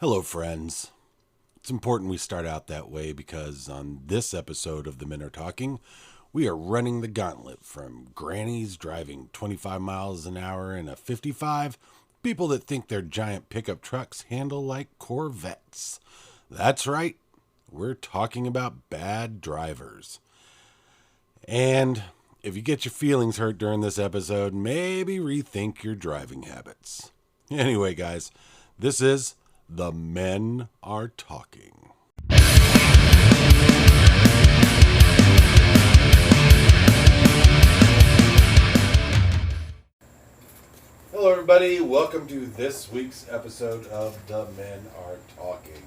Hello, friends. It's important we start out that way because on this episode of The Men Are Talking, we are running the gauntlet from grannies driving 25 miles an hour in a 55, people that think their giant pickup trucks handle like Corvettes. That's right, we're talking about bad drivers. And if you get your feelings hurt during this episode, maybe rethink your driving habits. Anyway, guys, this is The Men Are Talking. Hello, everybody. Welcome to this week's episode of The Men Are Talking.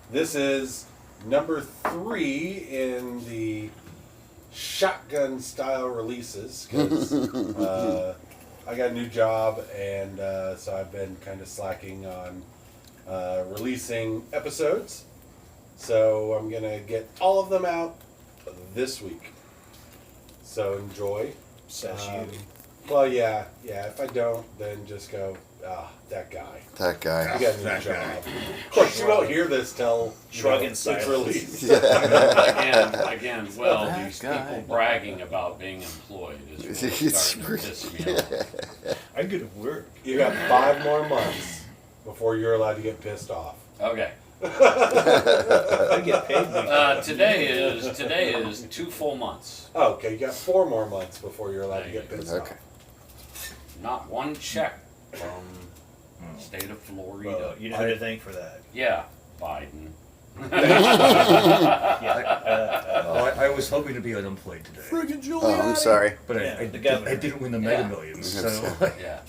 This is number 3 in the shotgun style releases because I got a new job and so I've been kind of slacking on releasing episodes. So I'm going to get all of them out this week. So enjoy. Says you. Well, yeah. If I don't, then just go, that guy. That guy. You got a new job. Of course, you won't hear this till Shrugging it's silence. released. Again, well, these guy. people bragging about being employed is really starting to piss me off. I'm good at work. You got 5 more months before you're allowed to get pissed off. Okay. I get paid. Today is 2 full months. Oh, okay, you got 4 more months before you're allowed to get pissed Okay. off. Not one check from state of Florida. Well, you know who to thank for that. Yeah, Biden. I was hoping to be unemployed today, Oh, I'm sorry. but Yeah, I the governor. didn't win the Mega Yeah. Millions. I'm So Yeah.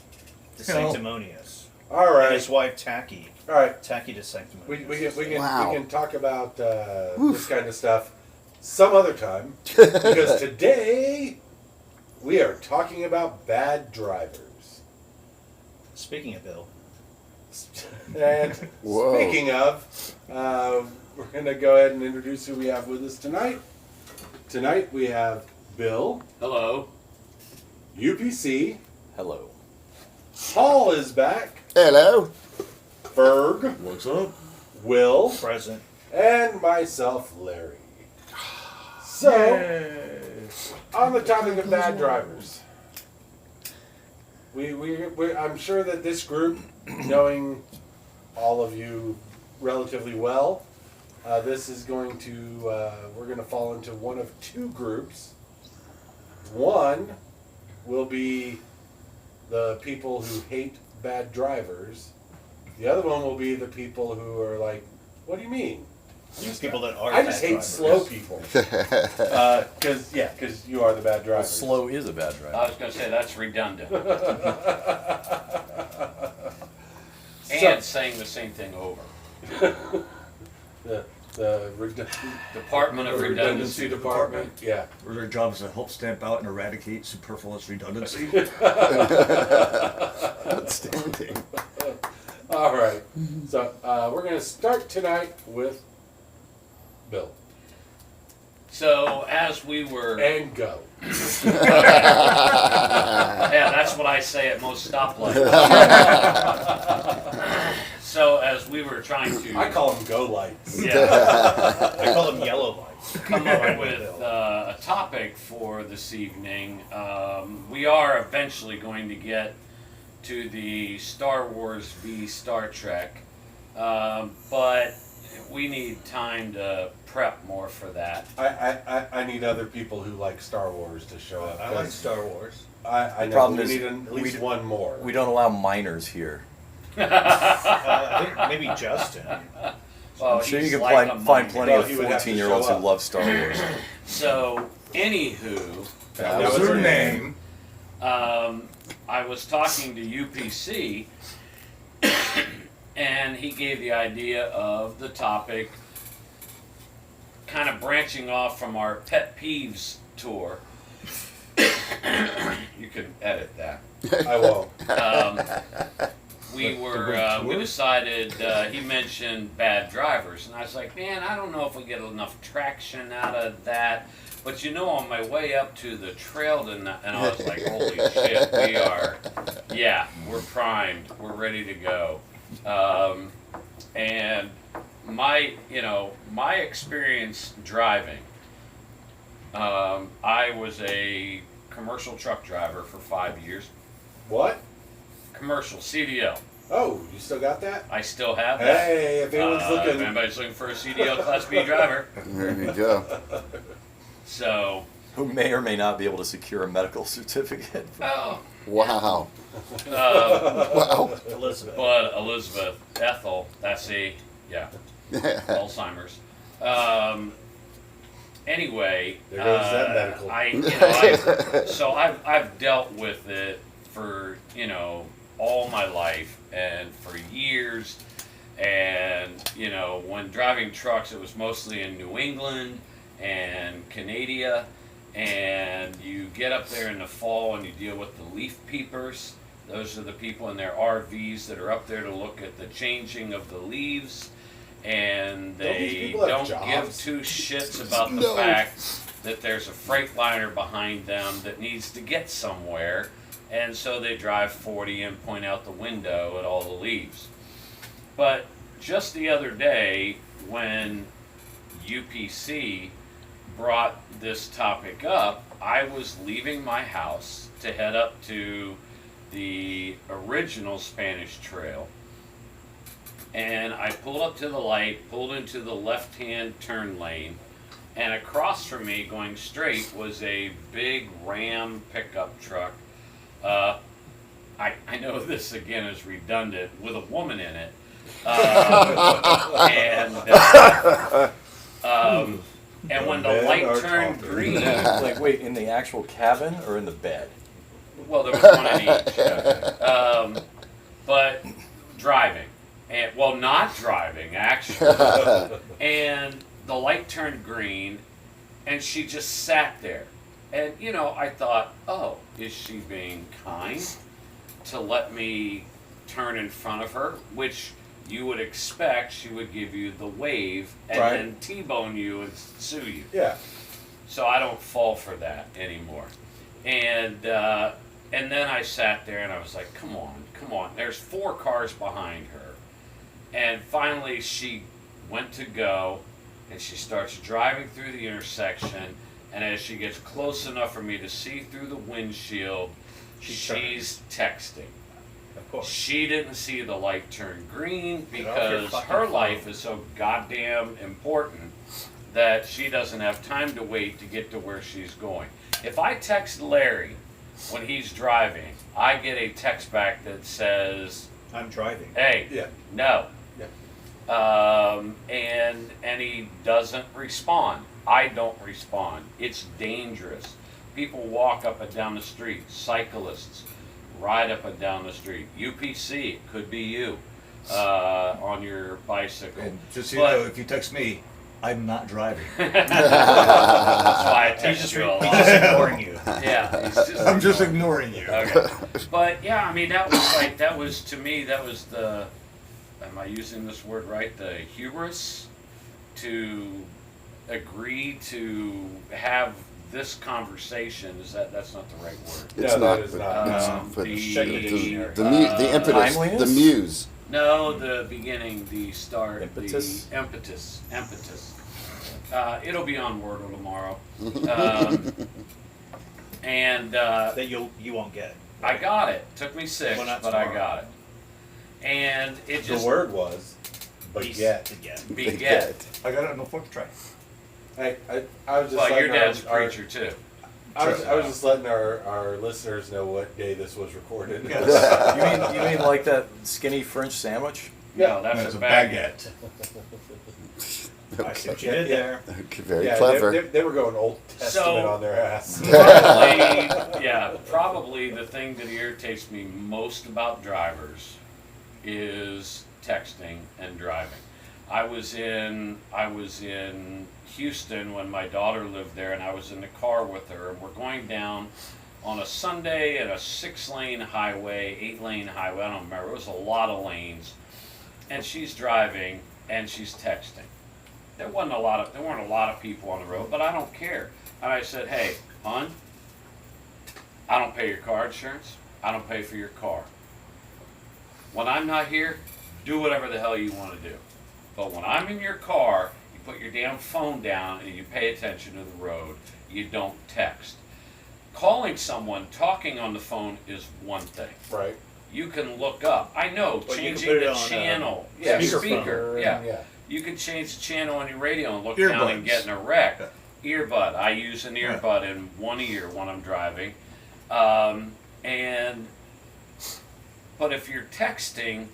The You know. sanctimonious. All And right, his wife, Tacky. all right. Tacky to We sanctimonious. can Wow. we can talk about this kind of stuff some other time because today we are talking about bad drivers. Speaking of Bill, And Whoa. speaking of, we're going to go ahead and introduce who we have with us tonight. Tonight we have Bill, Hello. UPC, Hello. Paul is back, Hello. Ferg, what's up? Will, present. and myself, Larry. So, on the topic of bad drivers, I'm sure that this group, knowing all of you relatively well, this is going to, we're going to fall into one of 2 groups. One will be the people who hate bad drivers. The other one will be the people who are like, what do you mean? These people that are I just bad hate drivers. slow people. Because you are the bad driver. Slow is a bad driver. I was going to say that's redundant. So- And saying the same thing over. the Department of Redundancy Department. Yeah. Where their job is to help stamp out and eradicate superfluous redundancy. Outstanding. All right. So we're going to start tonight with Bill. So as we were... And go. Yeah, that's what I say at most stoplights. So as we were trying to I call them go lights. I call them yellow lights. come up with a topic for this evening, we are eventually going to get to the Star Wars v Star Trek, but we need time to prep more for that. I need other people who like Star Wars to show up. I like Star Wars. I know problem we is need at least one more. We don't allow minors here. I think maybe Justin. Well, I'm sure he's you can like a find minor. plenty Well, of he would have to 14-year-olds show who up. love Star Wars. So, anywho, That What's was her her name? I was talking to UPC, and he gave the idea of the topic, kind of branching off from our pet peeves tour. You can edit that. I won't. We decided, he mentioned bad drivers, and I was like, man, I don't know if we get enough traction out of that. But you know, on my way up to the trail tonight, and I was like, holy shit, we're primed, we're ready to go. my experience driving. I was a commercial truck driver for 5 years. What? Commercial CDL. Oh, you still got that? I still have that. Hey, if anyone's If looking. anybody's looking for a CDL Class B driver, There you go. so Who may or may not be able to secure a medical certificate. oh, Wow. uh, Wow. Elizabeth. but Elizabeth Ethel, that's Alzheimer's. Anyway, There goes that medical. I've dealt with it for all my life and for years, and when driving trucks, it was mostly in New England and Canada, and you get up there in the fall and you deal with the leaf peepers. Those are the people in their RVs that are up there to look at the changing of the leaves. And Don't these they people have don't give jobs? two shits about the No. fact that there's a Freightliner behind them that needs to get somewhere, and so they drive 40 and point out the window at all the leaves. But just the other day, when UPC brought this topic up, I was leaving my house to head up to the original Spanish Trail. And I pulled up to the light, pulled into the left-hand turn lane, and across from me, going straight, was a big Ram pickup truck. I know this again is redundant, with a woman in it. And when the Men light are turned talking. green, Like, wait, in the actual cabin or in the bed? well, there was one in each. But driving. And, well, not driving, actually. And the light turned green, and she just sat there. And, I thought, oh, is she being kind to let me turn in front of her? Which you would expect she would give you the wave and Right. then T-bone you and sue you. Yeah. So I don't fall for that anymore. And then I sat there and I was like, come on. There's 4 cars behind her. And finally she went to go, and she starts driving through the intersection, and as she gets close enough for me to see through the windshield, she's texting. Of course. She didn't see the light turn green Get off your because fucking her phone. life is so goddamn important that she doesn't have time to wait to get to where she's going. If I text Larry when he's driving, I get a text back that says, I'm driving. hey, Yeah. no. Yeah. And he doesn't respond. I don't respond. It's dangerous. People walk up and down the street. Cyclists ride up and down the street. UPC, it could be you on your bicycle. And just so But- you know, if you text me, I'm not driving. That's why I He's text just, you a lot. he's just ignoring you. Yeah, he's just I'm just ignoring. ignoring you. Okay. But yeah, I mean, that was to me, that was the, am I using this word right? The hubris to agree to have this conversation. That's not the right word. It's No, not. that is but, not. but The- the impetus, Timeliness? the muse. No, the beginning, the start, Impetus? the impetus. It'll be on Wordle tomorrow. And That you won't get. I got it. Took me 6, Well, not but I tomorrow. got it. And it The just word was baguette. Baguette. beget. I got it on the 4th try. I was just Well, your letting dad's a our- preacher too. I was just letting our listeners know what day this was recorded. You mean like that skinny French sandwich? No, that's That's a a baguette. I see what you did there. Okay, very Yeah, clever. They were going Old Testament on their ass. Probably the thing that irritates me most about drivers is texting and driving. I was in Houston when my daughter lived there, and I was in the car with her, and we're going down on a Sunday at a 6-lane highway, 8-lane highway, I don't remember, it was a lot of lanes, and she's driving and she's texting. There weren't a lot of people on the road, but I don't care. And I said, hey, hon, I don't pay your car insurance, I don't pay for your car. When I'm not here, do whatever the hell you want to do. But when I'm in your car, you put your damn phone down and you pay attention to the road. You don't text. Calling someone, talking on the phone is one thing. Right. You can look up. I know, But you can changing put it the on, channel. yeah, Speaker. and- Yeah. yeah. You can change the channel on your radio and look down and Earbuds. get in a wreck. Earbud. I use an earbud in one ear when I'm driving. But if you're texting,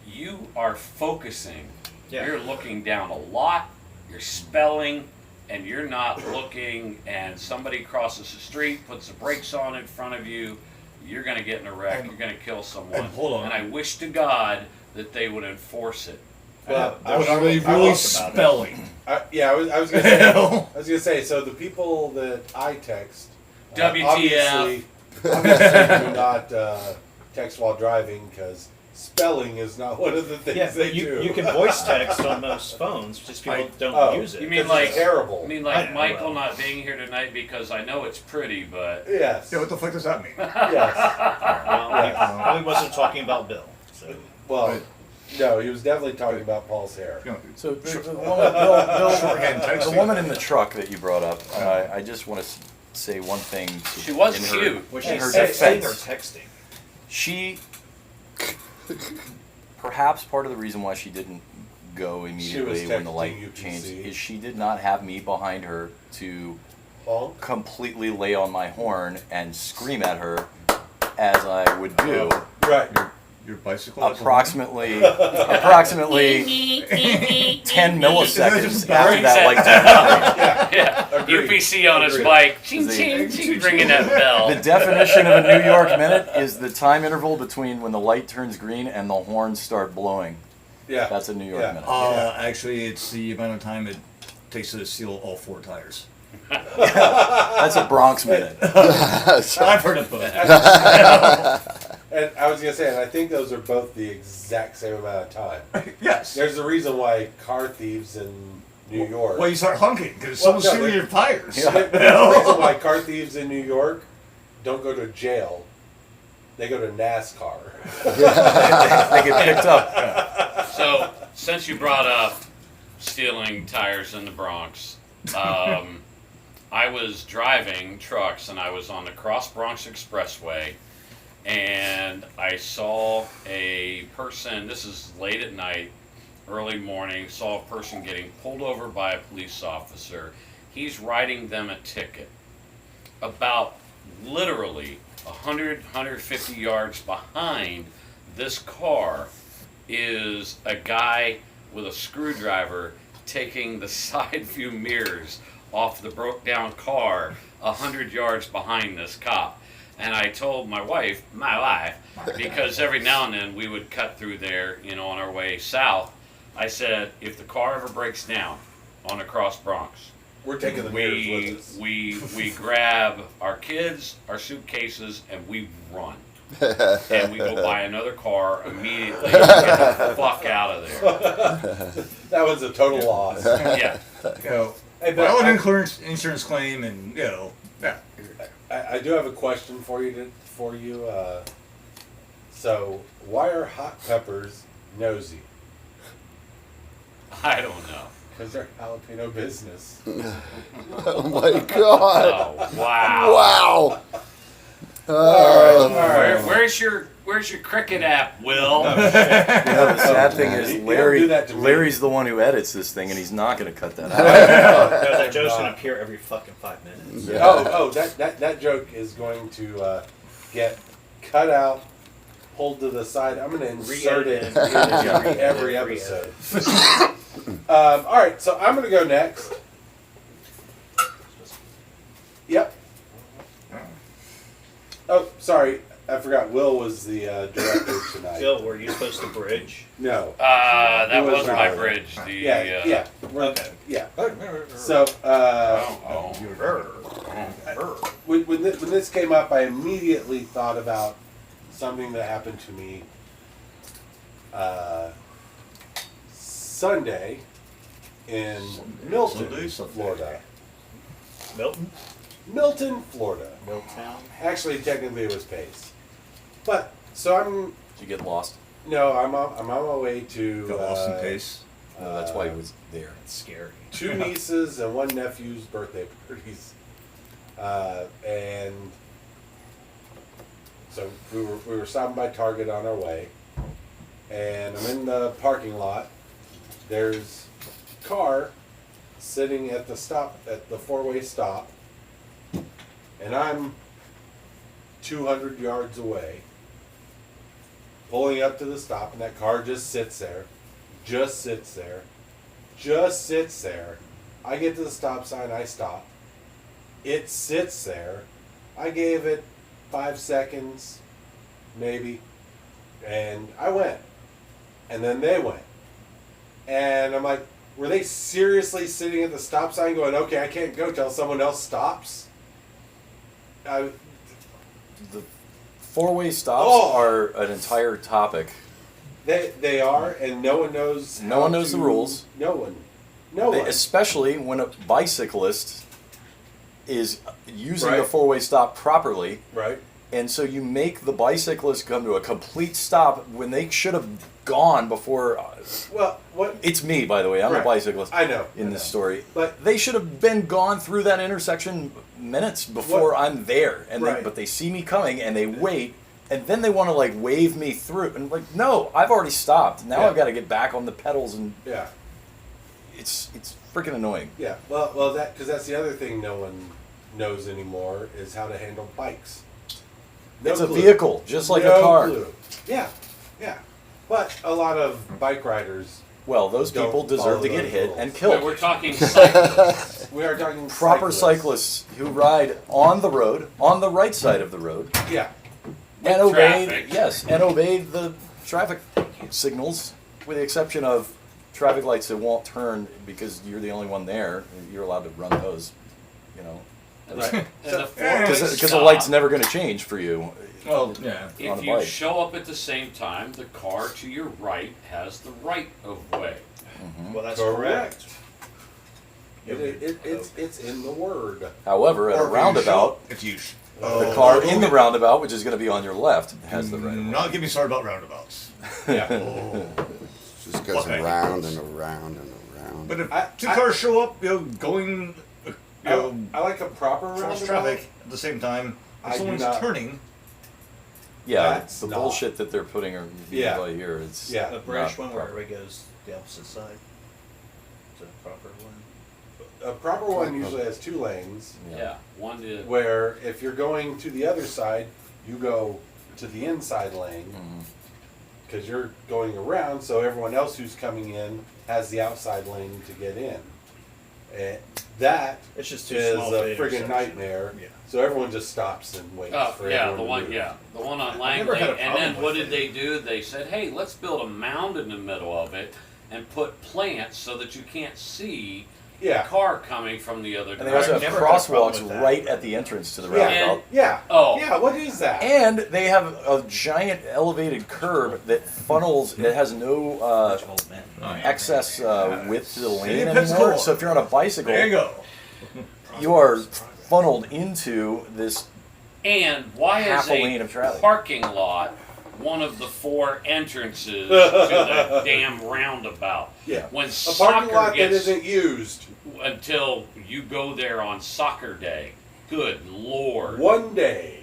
you are focusing. Yeah. You're looking down a lot. You're spelling, and you're not looking. And somebody crosses the street, puts the brakes on in front of you. You're going to get in a wreck. And- You're going to kill someone. and hold on. And I wish to God that they would enforce it. Well, But are they I really lost about it. spelling? I was gonna say. I was gonna say. So the people that I text, WTF. obviously do not text while driving because spelling is not one of the things Yeah, they but you, do. you can voice text on most phones, just people don't Oh. use it. You mean 'Cause like it's terrible? I mean I like know, Michael well. not being here tonight because I know it's pretty, but Yes. Yeah, what the fuck does that mean? Yes. Well, he probably wasn't talking about Bill. So. Well, Right. no, he was definitely talking about Paul's hair. You know, So the Sure. woman, Bill, Shorthand the texting. woman in the truck that you brought up, I just want to say one thing. She was in cute. Was in she her texting or defense. texting? She, perhaps part of the reason why she didn't go immediately when the texting, light you can changed see. is she did not have me behind her to Paul? completely lay on my horn and scream at her as I would do Right. Your bicycle has a approximately 10 milliseconds after Right. that light turned on. yeah, Agreed. UPC on his Agreed. bike, ching The- ching ching, ringing that bell. The definition of a New York minute is the time interval between when the light turns green and the horns start blowing. Yeah. That's a New York Yeah. minute. Actually, it's the amount of time it takes to seal all 4 tires. That's a Bronx minute. I've heard it both. And I was gonna say, and I think those are both the exact same amount of time. Yes. There's a reason why car thieves in New York. Well, you start honking because Well, someone's no, stealing they- your tires. Yeah. There's a reason why car thieves in New York don't go to jail. They go to NASCAR. They get picked up. So, since you brought up stealing tires in the Bronx, I was driving trucks and I was on the Cross Bronx Expressway, and I saw a person, this is late at night, early morning, saw a person getting pulled over by a police officer. He's writing them a ticket. About literally 100, 150 yards behind this car is a guy with a screwdriver taking the side view mirrors off the broke down car 100 yards behind this cop. And I told my wife, because every now and then we would cut through there, on our way south. I said, if the car ever breaks down on across Bronx, We're taking the mirrors with us. we grab our kids, our suitcases, and we run. And we go buy another car immediately and get the fuck out of there. That was a total loss. Yeah. You know, Hey, but file an I- insurance claim and, yeah. I do have a question for you. So, why are hot peppers nosy? I don't know. Because they're jalapeno business. Oh my god. Oh, wow. Wow. Where's your cricket app, Will? The sad thing is, You don't Larry. do that to me. Larry's the one who edits this thing, and he's not going to cut that out. No, that joke's gonna appear every fucking 5 minutes. That joke is going to get cut out, pulled to the side. I'm going to insert it in every episode. All right, so I'm going to go next. Yep. Oh, sorry. I forgot Will was the director tonight. Bill, were you supposed to bridge? No. That It was was my not. bridge. The Yeah. Okay. Yeah. So, when this came up, I immediately thought about something that happened to me Sunday in Milton, Florida. Milton? Milton, Florida. Milltown? Actually, technically, it was Pace. But so Did you get lost? I'm on my way to Go Austin Pace. Well, that's why he was there. It's scary. 2 nieces and 1 nephew's birthday parties. And so we were stopping by Target on our way, and I'm in the parking lot. There's a car sitting at the 4-way stop, and I'm 200 yards away, pulling up to the stop, and that car just sits there. I get to the stop sign, I stop. It sits there. I gave it 5 seconds, maybe, and I went. And then they went. And I'm like, were they seriously sitting at the stop sign going, okay, I can't go till someone else stops? The 4-way stops are an entire topic. They are, and no one knows. No one knows the rules. No one. Especially when a bicyclist is using Right. the 4-way stop properly. Right. And so you make the bicyclist come to a complete stop when they should have gone before. Well, what? It's me, by the way. I'm Right. a bicyclist. I know. In this story, But they should have been gone through that intersection minutes before I'm there. And Right. but they see me coming and they wait, and then they want to like wave me through. And like, no, I've already stopped. Now Yeah. I've got to get back on the pedals, and yeah. it's freaking annoying. Yeah, well, because that's the other thing no one knows anymore is how to handle bikes. It's a clue. vehicle, just like No a car. clue. Yeah, but a lot of bike riders. Well, those Don't people deserve follow to get those hit rules. and But killed. we're talking cyclists. We are talking Proper cyclists who ride on the road, on the right side of the road, Yeah, and obey traffic. and obey the traffic signals, with the exception of traffic lights that won't turn because you're the only one there. You're allowed to run those, you know, And Right. the four-way because the stop, light's never going to change for you. Well, yeah. on If a you bike. show up at the same time, the car to your right has the right of way. Well, that's Correct. correct. It's in the word. However, at a roundabout, If you. the car in the roundabout, which is going to be on your left, has the right of way. Not get me started about roundabouts. Yeah, Oh. Just goes Okay. around and around and around. But if I- 2 cars show up, going, I like a proper cross roundabout. traffic at the same time, I if do someone's not- turning, Yeah, That's the not- bullshit that they're putting Yeah. by here. It's Yeah. A British not one where proper. everybody goes the opposite side. It's a proper one. A proper one usually has 2 lanes. Yeah, one to Where if you're going to the other side, you go to the inside lane because you're going around, so everyone else who's coming in has the outside lane to get in. And that It's just too is small a for the friggin' intersection. nightmare. Yeah. So everyone just stops and waits for yeah, everyone the to one, move. the one on I never had a Langley. And problem then what with did it. they do? They said, "Hey, let's build a mound in the middle of it and put plants so that you can't see the Yeah. car coming from the other And they also direction." have Never had a problem crosswalks with that. right at the entrance to the Yeah. roundabout. Yeah. Oh. Yeah, what is that? And they have a giant elevated curb that funnels. It has no Bunch of old men. excess width to the lane in anymore. Pensacola. So if you're on a bicycle, there you go. you are funneled into this. And why Half is a lane of traffic. parking lot one of the 4 entrances to the damn roundabout? Yeah. When A parking soccer lot that gets isn't used. until you go there on soccer day. Good Lord. One day.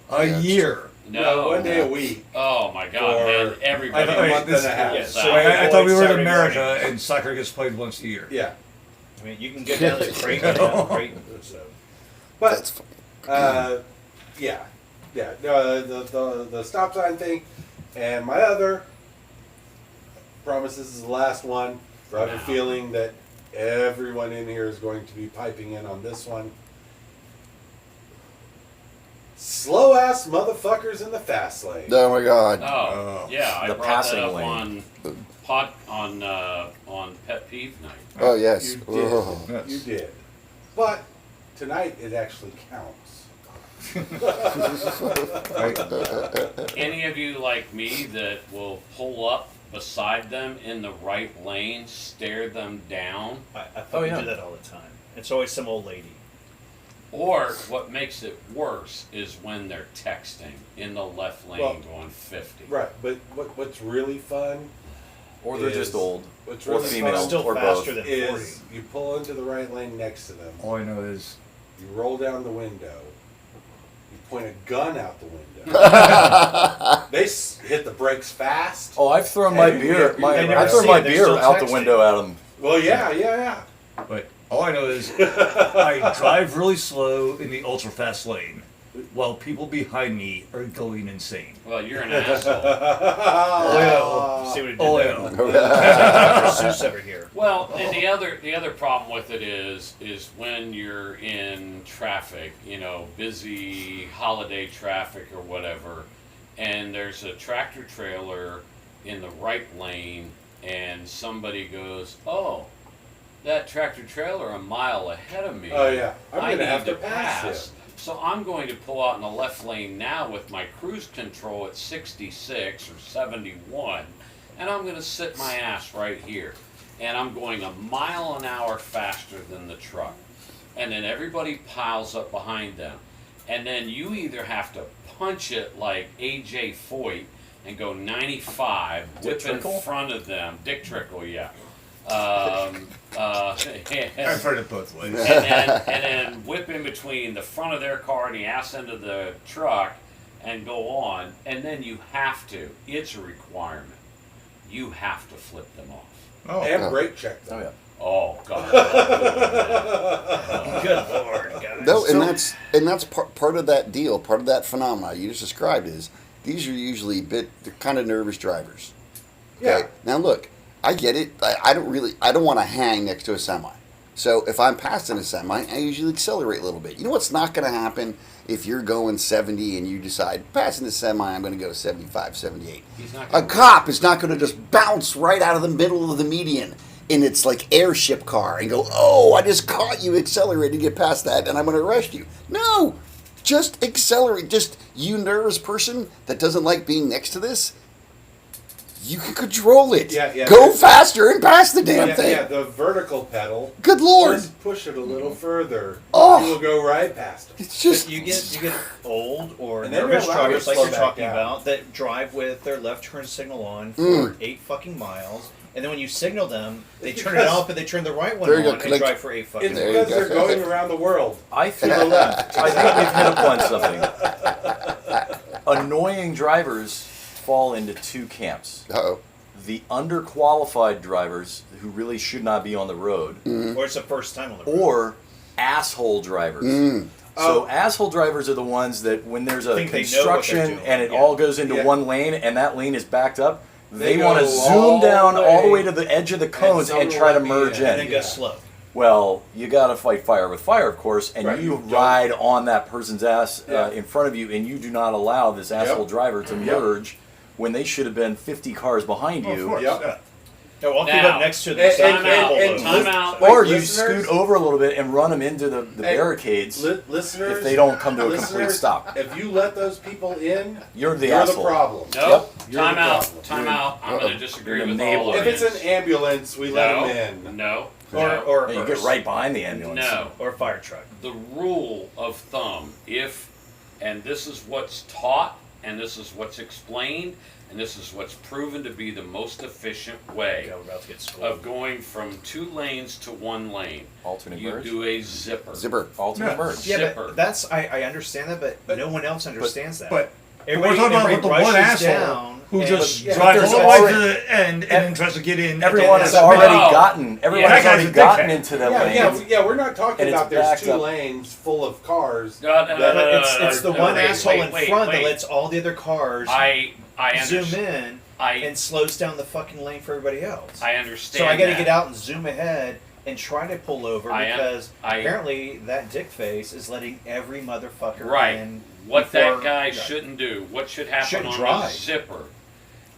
A Yeah, year. No. 1 day a week. Oh my God, For man! Everybody. I- I- month and a half. Yes, So I thought we were in Saturday America morning. and soccer gets played once a year. Yeah. I mean, you can get down to Creighton, down Creighton, so. But That's funny. yeah. No, the stop sign thing, and my other promise. This is the last one. I have a Wow. feeling that everyone in here is going to be piping in on this one. Slow ass motherfuckers in the fast lane. Oh my god. Oh, yeah, I The brought passing that up lane. on Pet Peeve Night. Oh yes. You did. Oh. Yes. You did. But tonight it actually counts. Any of you like me that will pull up beside them in the right lane, stare them down, I Oh, fucking yeah. do that all the time. It's always some old lady. or what makes it worse is when they're texting in the left lane Well, going 50. Right, but what's really fun Or they're just old. What's Or really female. fun Still or faster both. than 40. is you pull into the right lane next to them. All I know is You roll down the window. You point a gun out the window. They hit the brakes fast. Oh, I've thrown my Hey, beer. yeah, I've never thrown see my it, they're beer still out the texting. window at them. Well, yeah. But all I know is I drive really slow in the ultra fast lane while people behind me are going insane. Well, you're an asshole. See what he did Oh, there? yeah. Dr. Seuss over here. Well, and the other problem with it is when you're in traffic, busy holiday traffic or whatever, and there's a tractor trailer in the right lane, and somebody goes, "Oh, that tractor trailer a mile ahead of me. Oh, yeah. I'm I gonna need have to pass him." So I'm going to pull out in the left lane now with my cruise control at 66 or 71, and I'm going to sit my ass right here. And I'm going a mile an hour faster than the truck. And then everybody piles up behind them. And then you either have to punch it like A.J. Foyt and go 95, Dick whip in Trickle? front of them. Dick Trickle, yeah. I've heard it both ways. and then whip in between the front of their car and the ass end of the truck and go on, and then you have to. It's a requirement. You have to flip them off. Oh, And brake check them. Oh yeah. Oh God! Good Lord, guys. No, and that's part of that deal. Part of that phenomena you just described is these are usually they're kind of nervous drivers. Yeah. Now look, I get it. I don't want to hang next to a semi. So if I'm passing a semi, I usually accelerate a little bit. You know what's not going to happen if you're going 70 and you decide passing the semi, I'm going to go 75, 78. He's not A gonna cop is not going to just bounce right out of the middle of the median in its like airship car and go, "Oh, I just caught you accelerating, get past that, and I'm going to arrest you." No, just accelerate. Just you nervous person that doesn't like being next to this. You can control it. Yeah. Go faster and pass the damn thing. Yeah, the vertical pedal. Good Lord. Just push it a little further. Oh. You will go right past them. It's just You get old or And they nervous don't allow you drivers to like slow you're back talking down. about that drive with their left turn signal on for 8 fucking miles, and then when you signal them, they It's turn it because- off and they turn the right one There you on go, and click. drive for 8 fucking It's There you miles. because go. they're going around the world. I think we've hit upon something. Annoying drivers fall into two camps. Uh-oh. The underqualified drivers who really should not be on the road, Or it's the first time on the road. or asshole drivers. Mm. So asshole drivers are the ones that when there's a Think they know what they're construction doing. and it Yeah. all goes into Yeah. one lane and that lane is backed up, they They want to go zoom all down the all the way way to the edge of the cones some and try to will merge be and then in. go Yeah. slow. Well, you got to fight fire with fire, of course, and Right. you Don't- ride on that person's ass Yeah. in front of you, and you do not allow this asshole driver to merge when they should have been 50 cars behind of you. course. Yep. Yeah. No, I'll keep Now- up next to And- the side and- cable and- loop. Time out. Wait, Or you listeners? scoot over a little bit and run them into the Hey, barricades Listeners, if they don't come to a listeners, complete stop. If you let those people in, You're the you're asshole. the problem. Nope. You're Time the out. problem. Time out. I'm going to disagree You're an with all of If it's an ambulance, we let them in. No. Or And you get right behind the ambulance. No. or a fire truck. The rule of thumb, and this is what's taught, and this is what's explained, and this is what's proven to be the most efficient way Yeah, we're about to get of schooled. going from 2 lanes to 1 lane. Alternate You merge? do a zipper. Zipper. Alternate Yeah. merge. Yeah, zipper. but that's I understand that, but no one else understands that. But Everybody- we're talking about everybody the one rushes asshole down who and- just Yeah, drives there's all the way already- to the end and then tries to get in. Everyone has has already No. gotten. Everyone Yeah, has that already guy's a gotten dickhead. into that Yeah, lane. yeah, we're not talking And it's about there's backed 2 up. lanes full of cars. No, no, no, But no, no, it's the no, one wait, asshole wait, in wait, front wait. that lets all the other cars I zoom understand. in and slows down the fucking lane for everybody else. I understand. So I got to that. get out and zoom ahead and try to pull over because I- apparently that dick face is letting every motherfucker Right. in. What before- that guy yeah. shouldn't do, what should happen Shouldn't on drive. the zipper,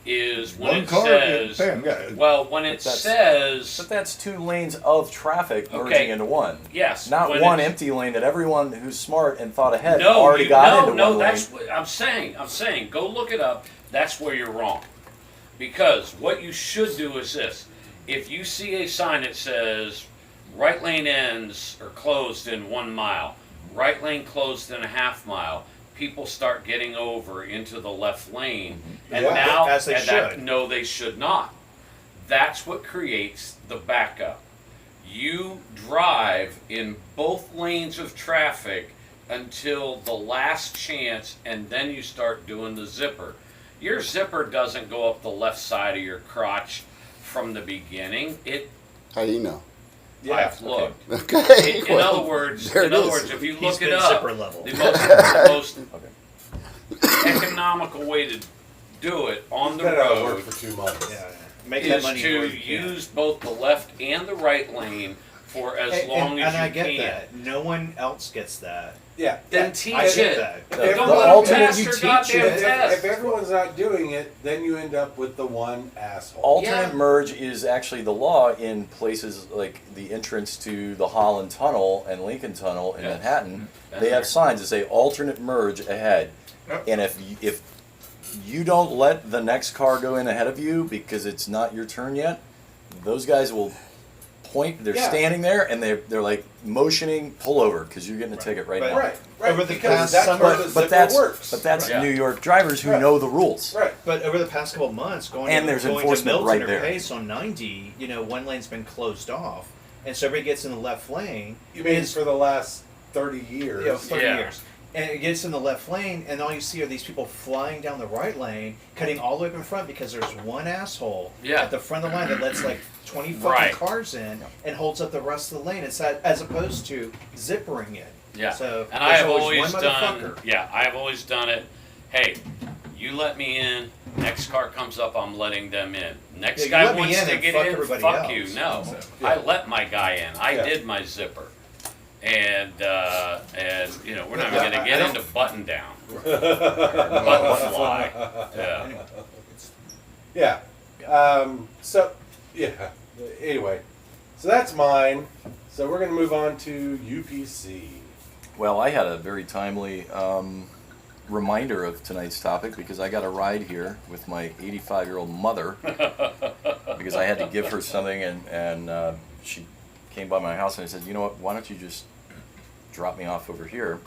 is when One it car, says, bam, yeah. well, when it But says, But that's 2 lanes of traffic merging Okay. into one. yes, Not when one it's- empty lane that everyone who's smart and thought ahead No, already you, got no, into no, one that's lane. what I'm saying. I'm saying, go look it up. That's where you're wrong. Because what you should do is this: if you see a sign that says right lane ends or closed in 1 mile, right lane closed in a half mile, people start getting over into the left lane, and Yeah, now as they and that- should. no, they should not. That's what creates the backup. You drive in both lanes of traffic until the last chance, and then you start doing the zipper. Your zipper doesn't go up the left side of your crotch from the beginning. How do you know? I've looked. Okay. In other words, if you He's look been it up, zipper level. the most economical way to do it on the Been out of work road for 2 months. Yeah. Make that is money to where you can. use both the left and the right lane for as long as and you I get can. that. No one else gets that. Yeah. Then teach I get it. that. If Don't the let them alternate pass you their teach goddamn it, test. If everyone's not doing it, then you end up with the one asshole. Alternate Yeah. merge is actually the law in places like the entrance to the Holland Tunnel and Lincoln Tunnel in Yeah. Manhattan. Been They have there. signs that say alternate merge ahead. Yep. And if you don't let the next car go in ahead of you because it's not your turn yet, those guys will point. They're Yeah. standing there and they're like motioning, pull over because you're getting a ticket right But- now. Right. Over the because past that's summer- where the But zipper that's works. Right. New York drivers who Right. know the rules. Right. But over the past couple of months, And there's going enforcement to Milton right or there. Pace on 90, one lane's been closed off, and so everybody gets in the left lane. You mean It's- for the last 30 years? 30 Yeah. years. And it gets in the left lane, and all you see are these people flying down the right lane, cutting all the way up in front because there's one asshole Yeah. at the front of the line that lets like 20 fucking Right. cars in and holds up the rest of the lane. It's as opposed to zippering it. Yeah. So And I there's have always one done. motherfucker. Yeah, I have always done it. Hey, you let me in. Next car comes up, I'm letting them in. Next Yeah, you guy let me wants in to and get fuck in. everybody Fuck else. you. No, Yeah. I let my guy in. I Yeah. did my zipper. And we're not Yeah, even gonna I get don't- into button down, button fly. Yeah. Yeah. Anyway, so that's mine. So we're going to move on to UPC. Well, I had a very timely reminder of tonight's topic because I got a ride here with my 85-year-old mother because I had to give her something and she came by my house and I said, you know what, why don't you just drop me off over here?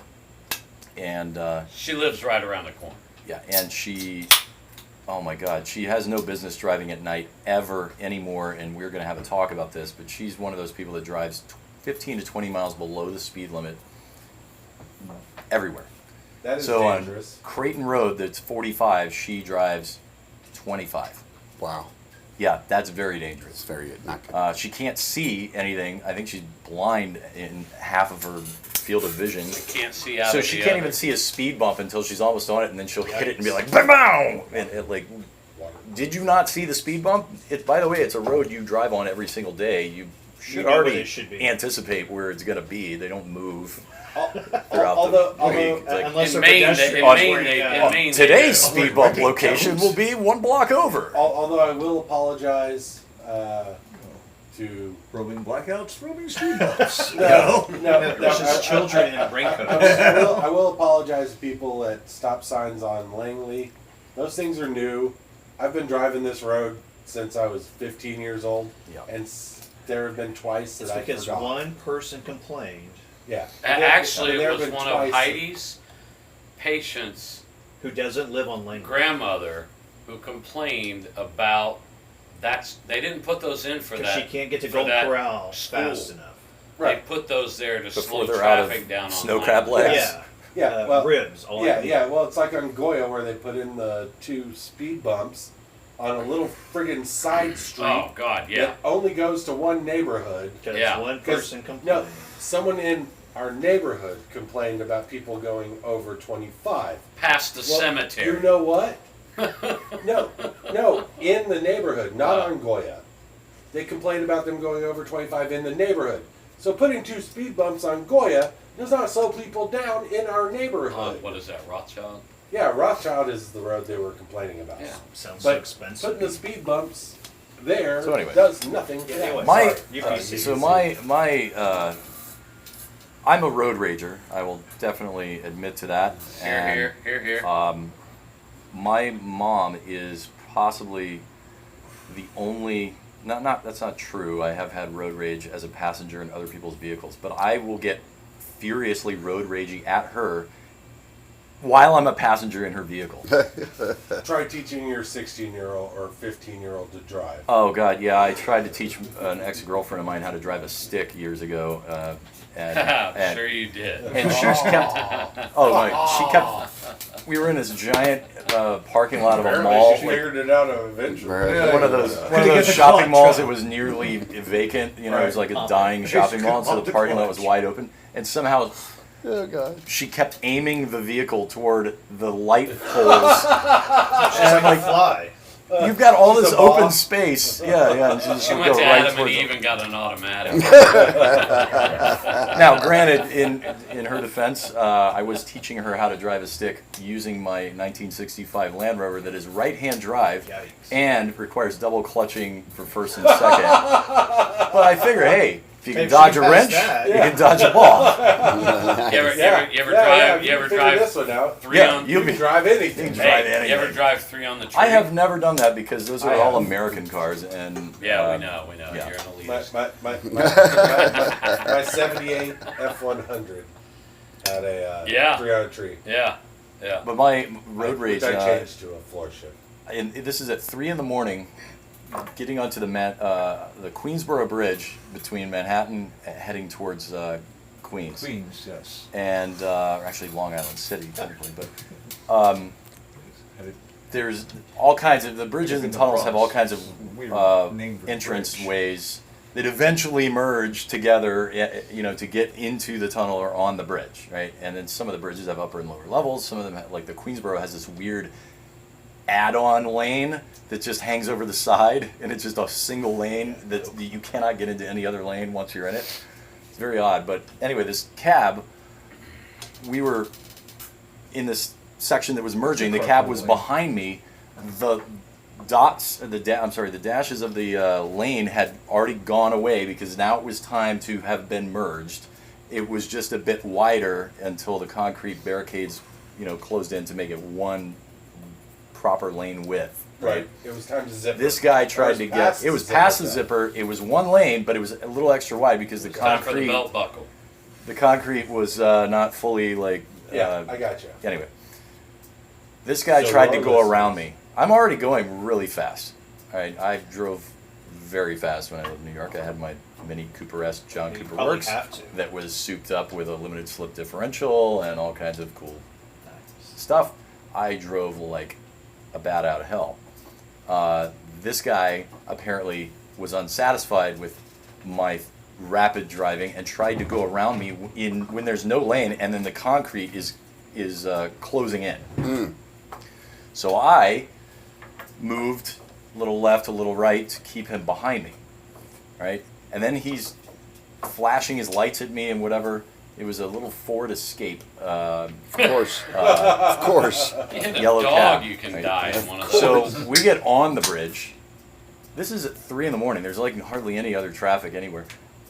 And She lives right around the corner. yeah, and she, oh my God, she has no business driving at night ever anymore, and we're going to have a talk about this, but she's one of those people that drives 15 to 20 miles below the speed limit everywhere. That is So dangerous. on Creighton Road, that's 45, she drives 25. Wow. Yeah, that's very It's dangerous. very not good. She can't see anything. I think she's blind in half of her field of vision. Can't see out So of she the can't other. even see a speed bump until she's almost on it, and then she'll hit it and be like, "Bow!" And it like, did you not see the speed bump? By the way, it's a road you drive on every single day. You should know where already they should be. anticipate where it's going to be. They don't move. Although week. Like, unless In they're Maine, pedestrian. in Maine, they Today's do. speed bump location will be 1 block over. although I will apologize to Roaming blackouts, roaming speed bumps. no, This is children in raincoats. I will apologize to people at stop signs on Langley. Those things are new. I've been driving this road since I was 15 years old, Yeah. and there have been twice It's that I because forgot. one person complained Yeah. Actually, There it have was been one twice of Heidi's patients' who doesn't live on Lane. grandmother who complained about they didn't put those in for Because that. she can't get to for Golden that Corral school. fast enough. Right. They put those there to Before slow they're out of traffic down on snow crab Langley. legs. Yeah. Yeah, well, ribs. All I Yeah, need. yeah. Well, it's like on Goya where they put in the 2 speed bumps on a little friggin' side street Oh God, yeah. that only goes to one neighborhood. Because Yeah. one 'Cause, person No, complained. someone in our neighborhood complained about people going over 25. Past the Well, cemetery. You know what? No, in the neighborhood, not on Goya. They complained about them going over 25 in the neighborhood. So putting 2 speed bumps on Goya does not slow people down in our neighborhood. What is that, Rothschild? Yeah, Rothschild is the road they were complaining about. Yeah. Sounds so But expensive. putting the speed bumps there So anyway. does nothing for Yeah, that. anyway. My Sorry. UPC. so I'm a road rager. I will definitely admit to that. Here. My mom is possibly the only. Not that's not true. I have had road rage as a passenger in other people's vehicles, but I will get furiously road ragey at her while I'm a passenger in her vehicle. Try teaching your 16-year-old or 15-year-old to drive. Oh God, yeah. I tried to teach an ex-girlfriend of mine how to drive a stick years ago, and Sure you did. and she just kept. Oh my! She kept. We were in this giant parking lot of a mall. She figured it out eventually. Right. One of those Get the shopping clock malls truck. that was nearly vacant. You know, it was Right. like a dying shopping mall, and so the parking lot was wide open. And somehow Oh god. she kept aiming the vehicle toward the light poles. And I'm like, Fly. you've got all She's this a boss. open space. Yeah, yeah. And She would went go to right Adam and towards Eve them. and got an automatic. Now, granted, in her defense, I was teaching her how to drive a stick using my 1965 Land Rover that is right-hand drive Yikes. and requires double clutching for first and second. But I figure, hey, if you Hey, can if she dodge a can pass wrench, that. you can dodge a ball. You ever drive this one out? three Yeah, on? you You can drive anything. You can drive Hey, you ever anything. drive 3 on the tree? I have never done that because those are I all have. American cars, and Yeah, we know. yeah. You're an My, elitist. my 78 F100 had a Yeah. 3 on a tree. Yeah. But my road rage, Which I changed to a floor shift. and this is at 3 in, getting onto the Queensboro Bridge between Manhattan heading towards Queens. Queens, yes. And actually Long Island City, technically, but there's all kinds of the bridges and tunnels have all kinds of Weird name for the entrance bridge. ways that eventually merge together, you know, to get into the tunnel or on the bridge, right? And then some of the bridges have upper and lower levels. Some of them, like the Queensboro, has this weird add-on lane that just hangs over the side, and it's just a single lane that you cannot get into any other lane once you're in it. It's very odd, but anyway, this cab, we were in this section that was merging. The cab was behind me. The the dashes of the lane had already gone away because now it was time to have been merged. It was just a bit wider until the concrete barricades, you know, closed in to make it one proper lane width. Right. It was time to zip. This guy tried to get. It was past the zipper. zipper. It was one lane, but it was a little extra wide because the It's time for the concrete. belt buckle. The concrete was not fully like. Yeah, I got you. Anyway, this guy So tried to our go around listeners- me. I'm already going really fast. All right, I drove very fast when I lived in New York. I had my Mini Cooper S John You Cooper probably Works have to. that was souped up with a limited slip differential and all kinds of cool stuff. I drove like a bat out of hell. This guy apparently was unsatisfied with my rapid driving and tried to go around me when there's no lane and then the concrete is closing in. So I moved a little left, a little right to keep him behind me, right? And then he's flashing his lights at me and whatever. It was a little Ford Escape. Of course. Of course. You hit a Yellow dog, cab, you can right? die in one of those. So we get on the bridge. This is at 3 in. There's like hardly any other traffic anywhere.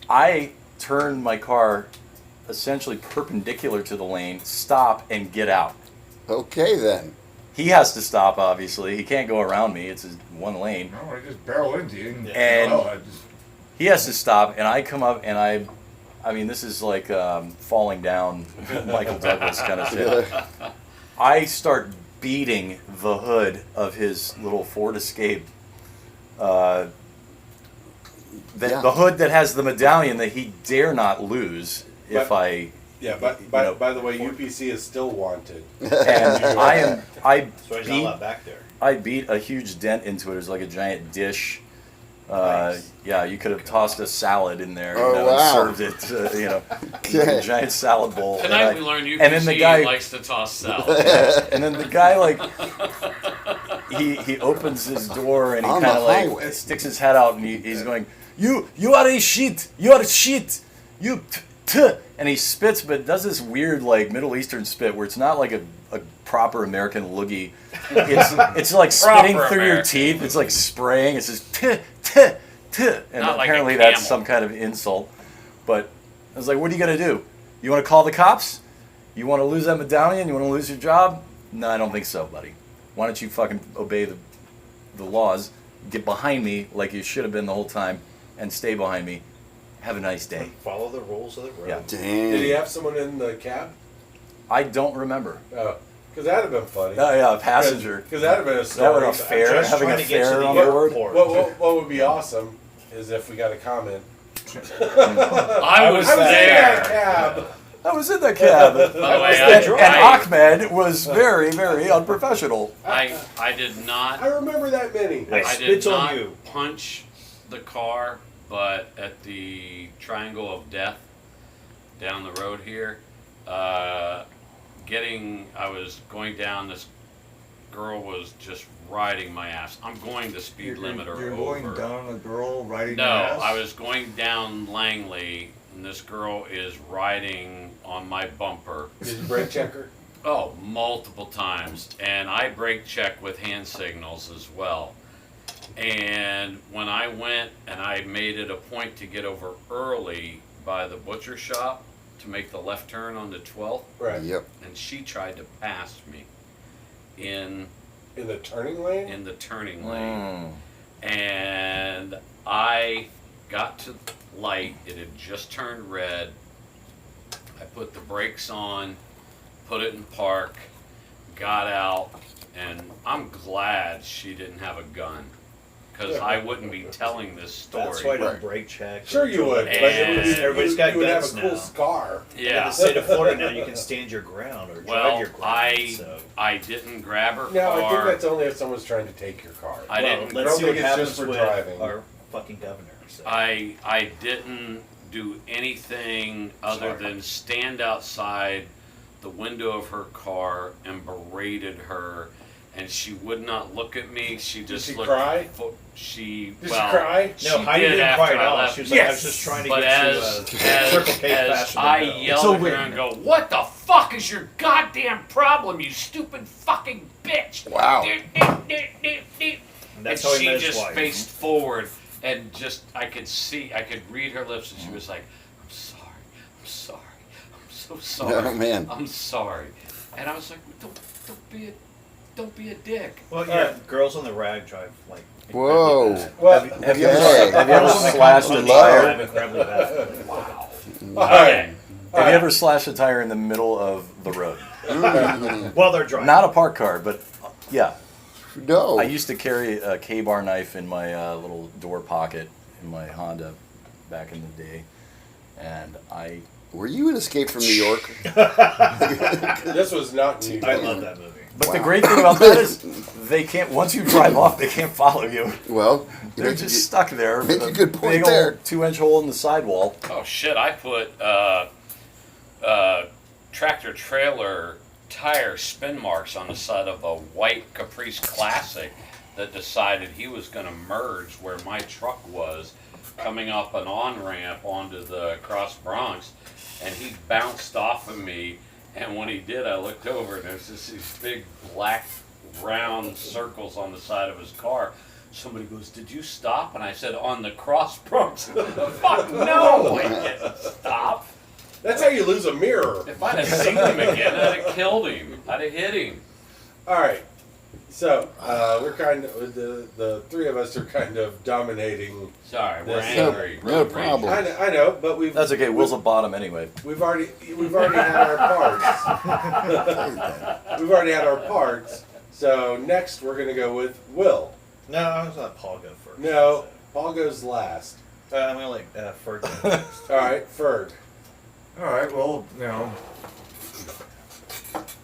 I turn my car essentially perpendicular to the lane, stop, and get out. Okay then. He has to stop, obviously. He can't go around me. It's one lane. No, I just barrel into you. And- well, I just, He has to stop, and I come up, and I mean, this is like falling down, Michael Douglas kind of shit. I start beating the hood of his little Ford Escape. The hood that has the medallion that he dare not lose if But- I. Yeah, but you know, by the way, UPC is still wanted. And I So he's not allowed back there. I beat a huge dent into it. It was like a giant dish. Nice. Yeah, you could have tossed a salad in there, Oh, and wow. served it. Like a giant salad bowl. Tonight we learned UPC and then the guy, likes to toss salad. and then the guy like, he opens his door and he On kind the of like highway. sticks his head out and he's going, you are a shit, you are shit, you t, and he spits, but does this weird like Middle Eastern spit where it's not like a proper American loogie. It's like spitting Proper through your American. teeth. It's like spraying. It's just t, and Not like a apparently that's camel. some kind of insult. But I was like, what are you gonna do? You want to call the cops? You want to lose that medallion? You want to lose your job? No, I don't think so, buddy. Why don't you fucking obey the laws? Get behind me like you should have been the whole time, and stay behind me. Have a nice day. Follow the rules of the road. Yeah. Did he Damn. have someone in the cab? I don't remember. Oh, Because that'd have been funny. Oh yeah, a passenger. Because that'd have been a That story. would affair, just having trying a to get to fair the on airport. board. What would be awesome is if we got a comment. I was I was in that there. cab. I was in that cab. By the way, and Ahmed was very, very unprofessional. I did not. I remember that many. I did Spits on not you. punch the car, but at the Triangle of Death down the road here, I was going down. This girl was just riding my ass. I'm going the speed limit or You're over. going down a girl riding No, your ass? I was going down Langley, and this girl is riding on my bumper. Did you brake checker? Oh, multiple times. And I brake check with hand signals as well. And when I went and I made it a point to get over early by the butcher shop to make the left turn on the 12th, Right. Yep. and she tried to pass me in In the turning lane? the turning lane. And I got to the light. It had just turned red. I put the brakes on, put it in park, got out, and I'm glad she didn't have a gun, because I wouldn't be telling this story. That's why I don't Right. brake check. Sure you would. But And- Everybody's got you would have guns a cool now. scar. In Yeah. the state of Florida now, you can stand your ground or drive Well, your ground. So I didn't grab her No, I think car. that's only if someone's trying to take your car. I well, didn't. let's see don't what think it's just happens for with driving. our fucking governor. So. I didn't do anything other Sorry. than stand outside the window of her car and berated her, and she would not look at me. She just she looked. cry? She Did well, she cry? she No, Heidi did didn't after cry at I all. left. She was like, I was Yes! just trying to But get as to Circle K as faster I than Bill. yelled It's a at her win. and go, "What the fuck is your goddamn problem, you stupid fucking bitch?" Wow. And that's and how he she met his just wife. faced forward, and just I could read her lips, and she was like, "I'm sorry, I'm sorry, I'm so sorry, Oh, man. I'm sorry," and I was like, "Don't be a dick." Well, yeah, girls on the rag drive like. Whoa. incredibly bad. Well, Have you Okay. ever, have you ever Girls on the slashed a continental low. tire? drive incredibly bad. Wow. all right. Okay. Have you ever slashed a tire in the middle of the road? While they're driving. Not a parked car, but yeah. No. I used to carry a K-bar knife in my little door pocket in my Honda back in the day, and I Were you in Escape from New York? This was not New I York. love that movie. But the Wow. great thing about that is they can't. Once you drive off, they can't follow you. Well, you They're make just it- stuck there. make with a good point big there. Old 2-inch hole in the sidewall. Oh shit! I put tractor trailer tire spin marks on the side of a white Caprice Classic that decided he was going to merge where my truck was, coming up an on-ramp onto the Cross Bronx, and he bounced off of me, and when he did, I looked over, and there's just these big black round circles on the side of his car. Somebody goes, "Did you stop?" And I said, "On the Cross Bronx." Fuck no, I didn't stop. That's how you lose a mirror. If I'd have seen him again, I'd have killed him. I'd have hit him. All right. So we're kind of the three of us are kind of dominating. Sorry, we're That's angry. no Road rage. problem. I know, but That's okay. Will's a bottom anyway. we've already had our parts. We've already had our parts. So next we're gonna go with Will. No, I was gonna let Paul go first. No, Paul goes last. I'm gonna let Ferg go first. All right, Ferg. All right, well,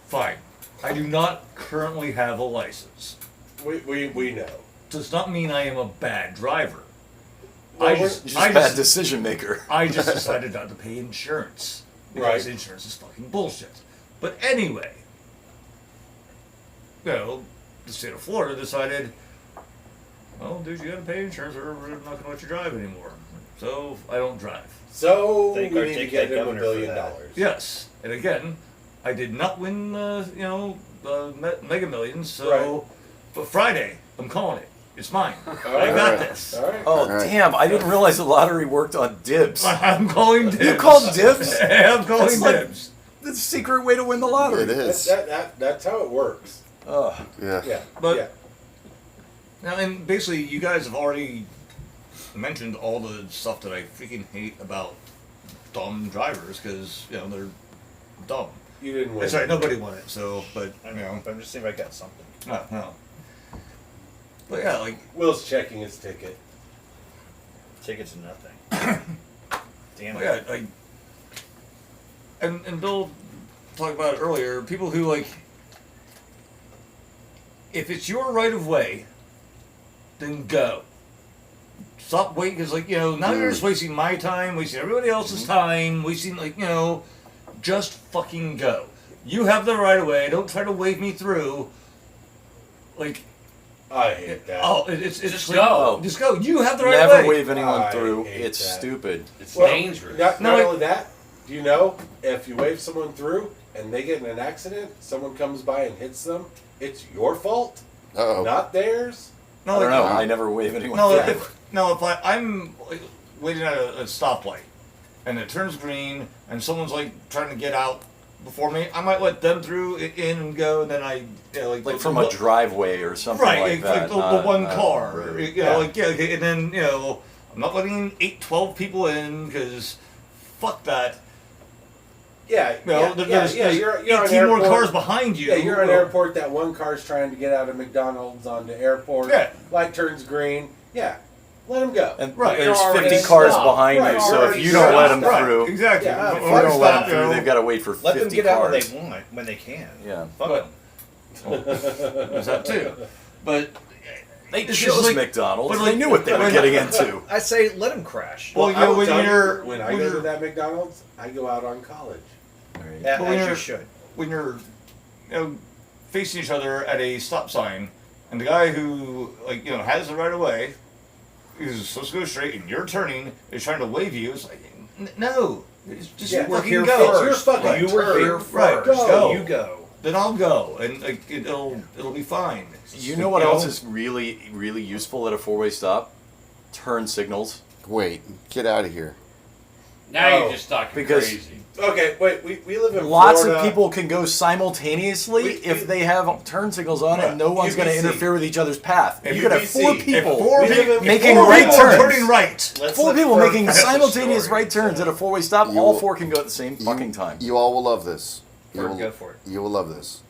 fine. I do not currently have a license. We know. Does not mean I am a bad driver. Well, I we're- just, Just I bad just, decision maker. I just decided not to pay insurance because Right. insurance is fucking bullshit. But anyway, the state of Florida decided, well, dude, you gotta pay insurance or we're not gonna let you drive anymore. So I don't drive. So Thank we our need to dick get head him $1 governor billion. for that. Yes, and again, I did not win, Mega Millions. So, Right. but Friday, I'm calling it. It's mine. All I got right. this. All right. Oh, right. damn. I didn't realize the lottery worked on dibs. I'm calling dibs. You called dibs? I'm calling That's like- dibs. The secret way to win the lottery. It is. That's how it works. Ugh. Yeah. Yeah. But- yeah. Now, and basically, you guys have already mentioned all the stuff that I freaking hate about dumb drivers because they're dumb. You didn't win. That's right. Nobody won it. So, but I you know. know, But I'm just seeing if I got something. no. But yeah, like Will's checking his ticket. Tickets to nothing. Damn but it. yeah, like, and Bill talked about it earlier. People who like, if it's your right of way, then go. Stop waiting, because like, you know, now you're just wasting my time, wasting everybody else's time, wasting, like, you know, just fucking go. You have the right of way. Don't try to wave me through. Like, I hate that. it's Just like, go. Just go. You have the right Never way. wave anyone I through. hate It's that. stupid. It's Well, dangerous. Not No, only that, do you know if you wave someone through and they get in an accident, someone comes by and hits them, it's your fault, Uh-oh. not theirs. No, I don't like, know. I never wave anyone No, through. if I'm like, waiting at a stoplight and it turns green and someone's like trying to get out before me, I might let them through in and go, and then Like from a driveway or something right, like that. the one not car, really. you know, like okay, and then you know I'm not letting 12 people in because fuck that. Yeah, You know, there's You're on 18 more airport. cars behind you. Yeah, you're on airport. That one car's trying to get out of McDonald's onto airport. Yeah. Light turns green. Yeah, let him go. And Right, there's you're already 50 cars stopped. behind Right, you, you're so if already you don't let them stopped. through, Exactly. Yeah, if if you I don't let them stop, through, you know, they've got to wait for 50 Let them get out cars. when they want, when they can. Yeah. Fuck But- them. There's that too. But They It's chose just like- McDonald's. but They like- knew what they were but- getting into. I say let them crash. Well, you know, I will when tell you're- when I when go to you're- that McDonald's, I go out on College. Yeah, But when as you you're- should. when you're facing each other at a stop sign, and the guy who has the right of way is supposed to go straight, and you're turning, is trying to wave you. It's like, no, just Yeah, We're fucking here go. It's your first. fucking You were turn. here Right, first. go. You go. Then I'll go, and like, it'll be fine. You know what else is really, really useful at a four-way stop? Turn signals. Wait, get out of here. Now Oh, you're just talking because- crazy. Okay, wait. We live in Lots Florida. of people can go simultaneously if they have turn signals on, and no one's going to UBC. interfere with each other's path. If You could have UBC. four If people Four We live people in- making four right people turns. turning right. Let's Four let people Ferg making finish the simultaneous story. right turns at a four-way stop. You All will- four can go at the same fucking time. You all will love this. You Ferg, will, go for it. You will love this.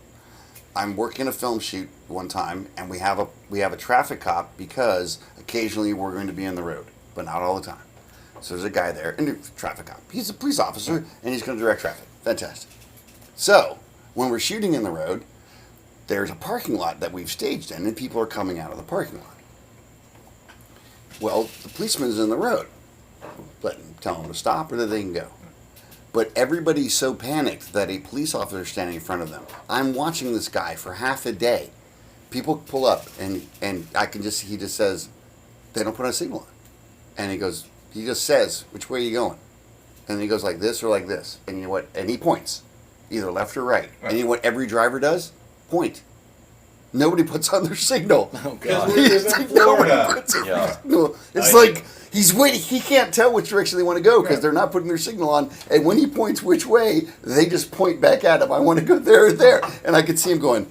I'm working a film shoot one time, and we have a traffic cop because occasionally we're going to be in the road, but not all the time. So there's a guy there, and a traffic cop. He's a police officer, and he's going to direct traffic. Fantastic. So when we're shooting in the road, there's a parking lot that we've staged in, and people are coming out of the parking lot. Well, the policeman's in the road. Tell them to stop or that they can go. But everybody's so panicked that a police officer is standing in front of them. I'm watching this guy for half a day. People pull up, and I can just, he just says, they don't put on a signal on. And he just says, which way are you going? And he goes like this or like this. And you know what? And he points, either left or right. And you know what every driver does? Point. Nobody puts on their signal. Oh, Because God. we live It's in like nobody Florida. puts on Yeah. their signal. It's like he's waiting. He can't tell which direction they want to go because they're not putting their signal on. And when he points which way, they just point back at him. I want to go there or there. And I could see him going,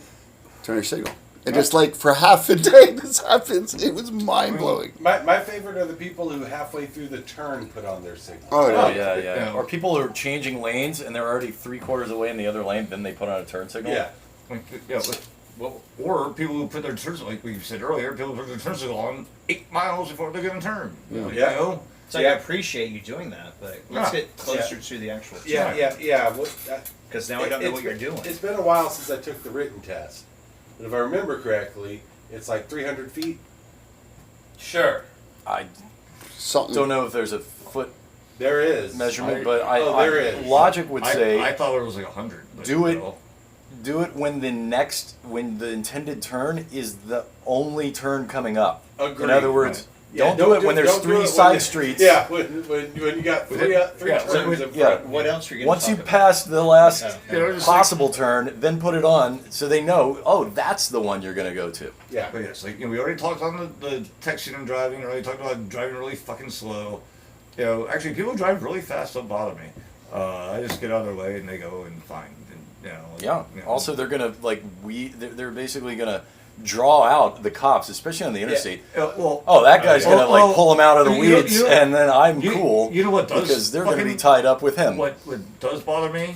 turn your signal. And just like for half a day this happens. It was mind blowing. My favorite are the people who halfway through the turn put on their signal. Oh, Oh, yeah. yeah, yeah. Yeah. Or people are changing lanes, and they're already 3/4 away in the other lane, then they put on a turn signal. Yeah. Well, or people who put their turns, like we said earlier, people who put their turn signal on 8 miles before they're going to turn. Yeah. You know? So I appreciate you doing that, but let's Yeah. get closer to the actual Yeah. Because now I don't know what you're doing. It's been a while since I took the written test. But if I remember correctly, it's like 300 feet. Sure. I Something. don't know if there's a foot There is. measurement, I- but there is. logic would say I thought it was like 100. but, Do it. you know. do it when the intended turn is the only turn coming up. Agreed. In other words, Yeah, don't do it when there's don't do it three when side you- streets. Yeah, when you got three Yeah, turns so in front. yeah. What else are you going Once to you talk pass the last Yeah. Yeah. possible turn, then put it on so they know, oh, that's the one you're going to go to. Yeah. But yes, like we already talked on the texting and driving. We already talked about driving really fucking slow. Actually, people who drive really fast don't bother me. I just get out of their way and they go and fine. And, Yeah. you know. Also, they're going to they're basically going to draw out the cops, especially on the interstate. Well, Oh, that guy's Well, gonna like well, pull them out of the you know- weeds, you know- and then I'm you- cool. you know what does because they're gonna be fucking- tied up with him. what does bother me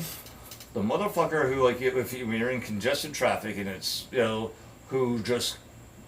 the motherfucker who, like, if when you're in congested traffic and it's, who just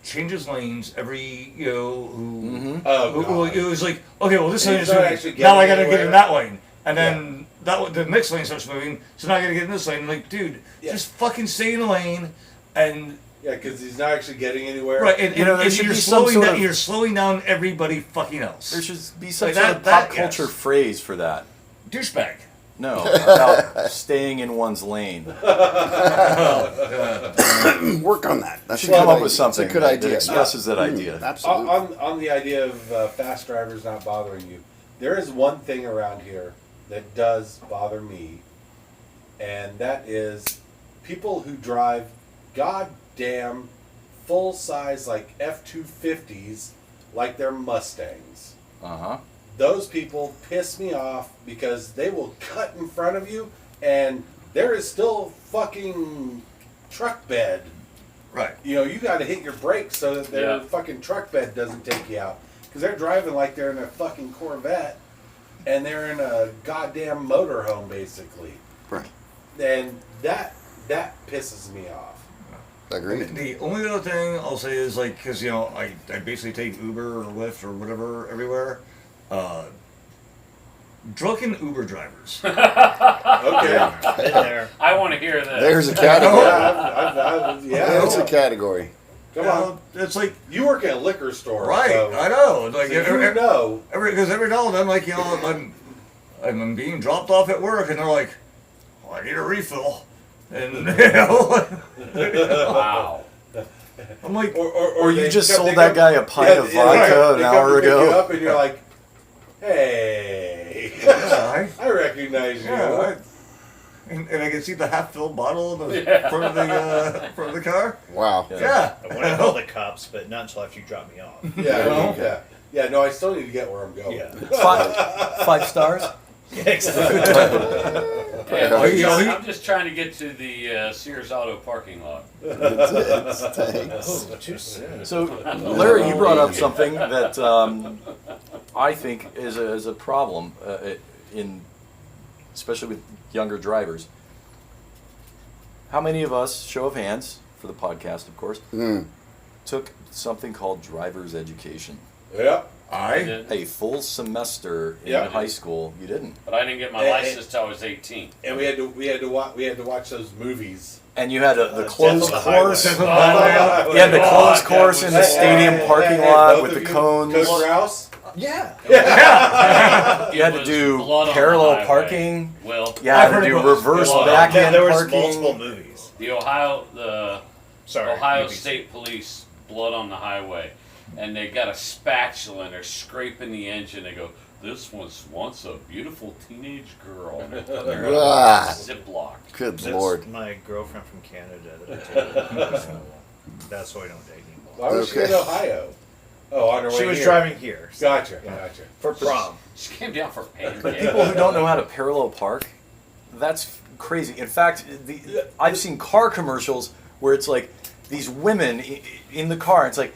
changes lanes every, who, Oh, who God. it was like, okay, well, this And lane he's is not moving. actually Now I getting gotta get in anywhere. that lane. And then the next lane starts moving, so now I gotta get in this lane. Like, dude, Yeah. just fucking stay in the lane and. Yeah, because he's not actually getting anywhere. Right, and, there and should you're be some slowing sort down. of- You're slowing down everybody fucking else. There should be some Like sort that- of pop that, culture yes. phrase for that. Douchebag. No, about staying in one's lane. Work on that. That Should come up with It's something a good that idea. expresses that idea. Absolutely. On the idea of fast drivers not bothering you, there is one thing around here that does bother me, and that is people who drive goddamn full-size like F-250s like they're Mustangs. Uh-huh. Those people piss me off because they will cut in front of you and there is still fucking truck bed. Right. You got to hit your brakes so that their Yeah. fucking truck bed doesn't take you out. Because they're driving like they're in a fucking Corvette and they're in a goddamn motorhome basically. Right. And that pisses me off. Agreed. The only other thing I'll say is, like, because I basically take Uber or Lyft or whatever everywhere. Drunken Uber drivers. Okay. Been there. I want to hear this. There's a category. There's There's a category. Come on. It's like, You work at a liquor store. right, So, I know. Like, so you know. because every now and then, like, I'm being dropped off at work, and they're like, "Oh, I need a refill," and Wow. I'm like, Or you they just come- sold they that come- guy a pint of vodka an hour They come to pick you ago. up and you're like, hey, "Yeah, I recognize you. yeah." And I can see the half-filled bottle in the Yeah. front of the car. Wow. Yeah. I want to call the cops, but not until after you drop me off. Yeah, no, I still need to get where I'm going. Yeah. 5 stars? Exactly. I'm just trying to get to the Sears Auto parking lot. Thanks. Oh, too soon. So, Larry, you brought up something that I think is a problem especially with younger drivers. How many of us, show of hands, for the podcast, of course, took something called driver's education? Yeah. I I did, A full semester in Yeah. high school. You didn't. but I didn't get my license till I was 18. And we had to watch those movies. And you had the closed Death on the course. Highway. You had the Oh, closed that course in the was- stadium parking Hey, lot both with of the you cones. Coach Rouse? Yeah. You had It to was do blood on the parallel highway. parking. Well, You had I've to heard do of those. reverse Well, backhand There was parking. multiple movies. the Ohio Sorry. movies. State Police blood on the highway, and they got a spatula and they're scraping the engine. They go, "This was once a beautiful teenage girl." And they're putting her in a Ah. Ziploc. Good That's Lord. my girlfriend from Canada that I dated. So that's why I don't date anymore. Why was she in Okay. Ohio? Oh, on her way She was here. driving here Gotcha, Yeah. gotcha. for prom. She came down for pancakes. But people who don't know how to parallel park, that's crazy. In fact, I've seen car commercials where it's like these women in the car. It's like,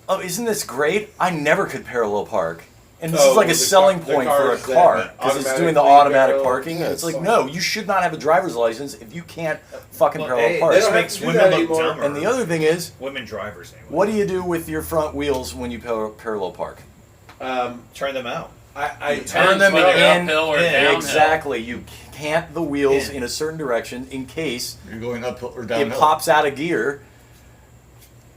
oh, isn't this great? I never could parallel park. And this Oh, is like a the selling car- the point for a cars that car because it's doing the automatically automatic parallel. parking. Yeah, It's like, it's no, you should not have a driver's license if you can't fucking Well, parallel hey, park. they don't this have makes to do women that look anymore. dumber. And the other thing is, Women drivers anyway. what do you do with your front wheels when you parallel park? Turn them out. I Turn them Whether in. uphill or in. downhill. Exactly. You can't the wheels In. in a certain direction in case You're going uphill or it downhill. pops out of gear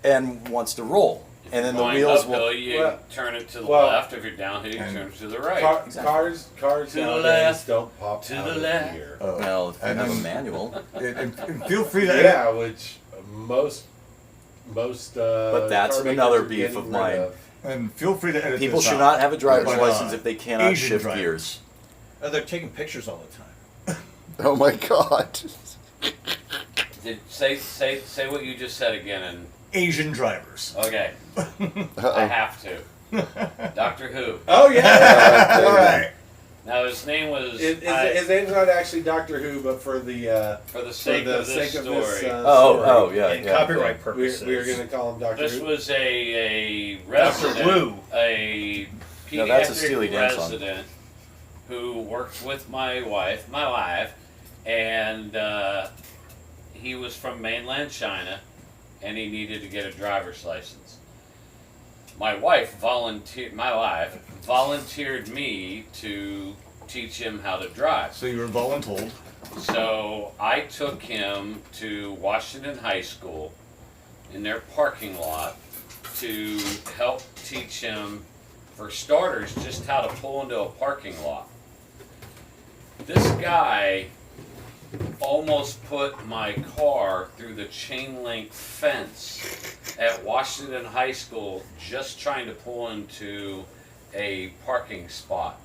and wants to roll. And then the Going wheels uphill, will. you Well- turn it to the well, left. If you're downhill, you and- turn it to the right. Exactly. Cars To the nowadays left, don't pop to out the of left. gear. Well, if you And have a then- manual. And feel free to Yeah, which most But that's car makers another are beef getting of rid mine. and feel free to edit People this should out. not have a driver's But, license if they cannot Asian shift drivers. gears. Oh, they're taking pictures all the time. Oh my God. Say what you just said again, and Asian drivers. okay, I Uh-oh. have to. Doctor Who. Oh yeah. All right. Now his name was His name's not actually Doctor Who, but for the for the sake of this story. Yeah. And yeah, copyright yeah. purposes. we're gonna call him Doctor This Who. was a resident, Wu. a No, that's a pediatric Steely Dan song. resident who worked with my wife, and he was from mainland China, and he needed to get a driver's license. My wife volunteered me to teach him how to drive. So you were voluntold. So I took him to Washington High School in their parking lot to help teach him, for starters, just how to pull into a parking lot. This guy almost put my car through the chain link fence at Washington High School just trying to pull into a parking spot.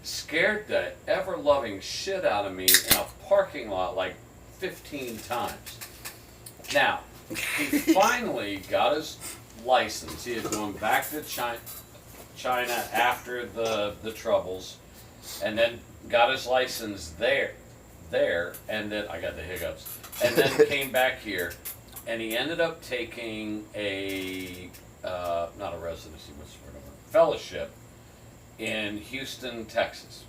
Scared the ever-loving shit out of me in a parking lot like 15 times. Now, he finally got his license. He had gone back to China after the troubles, and then got his license there, and then I got the hiccups, and then came back here, and he ended up taking a not a residency, what's the word? Fellowship in Houston, Texas.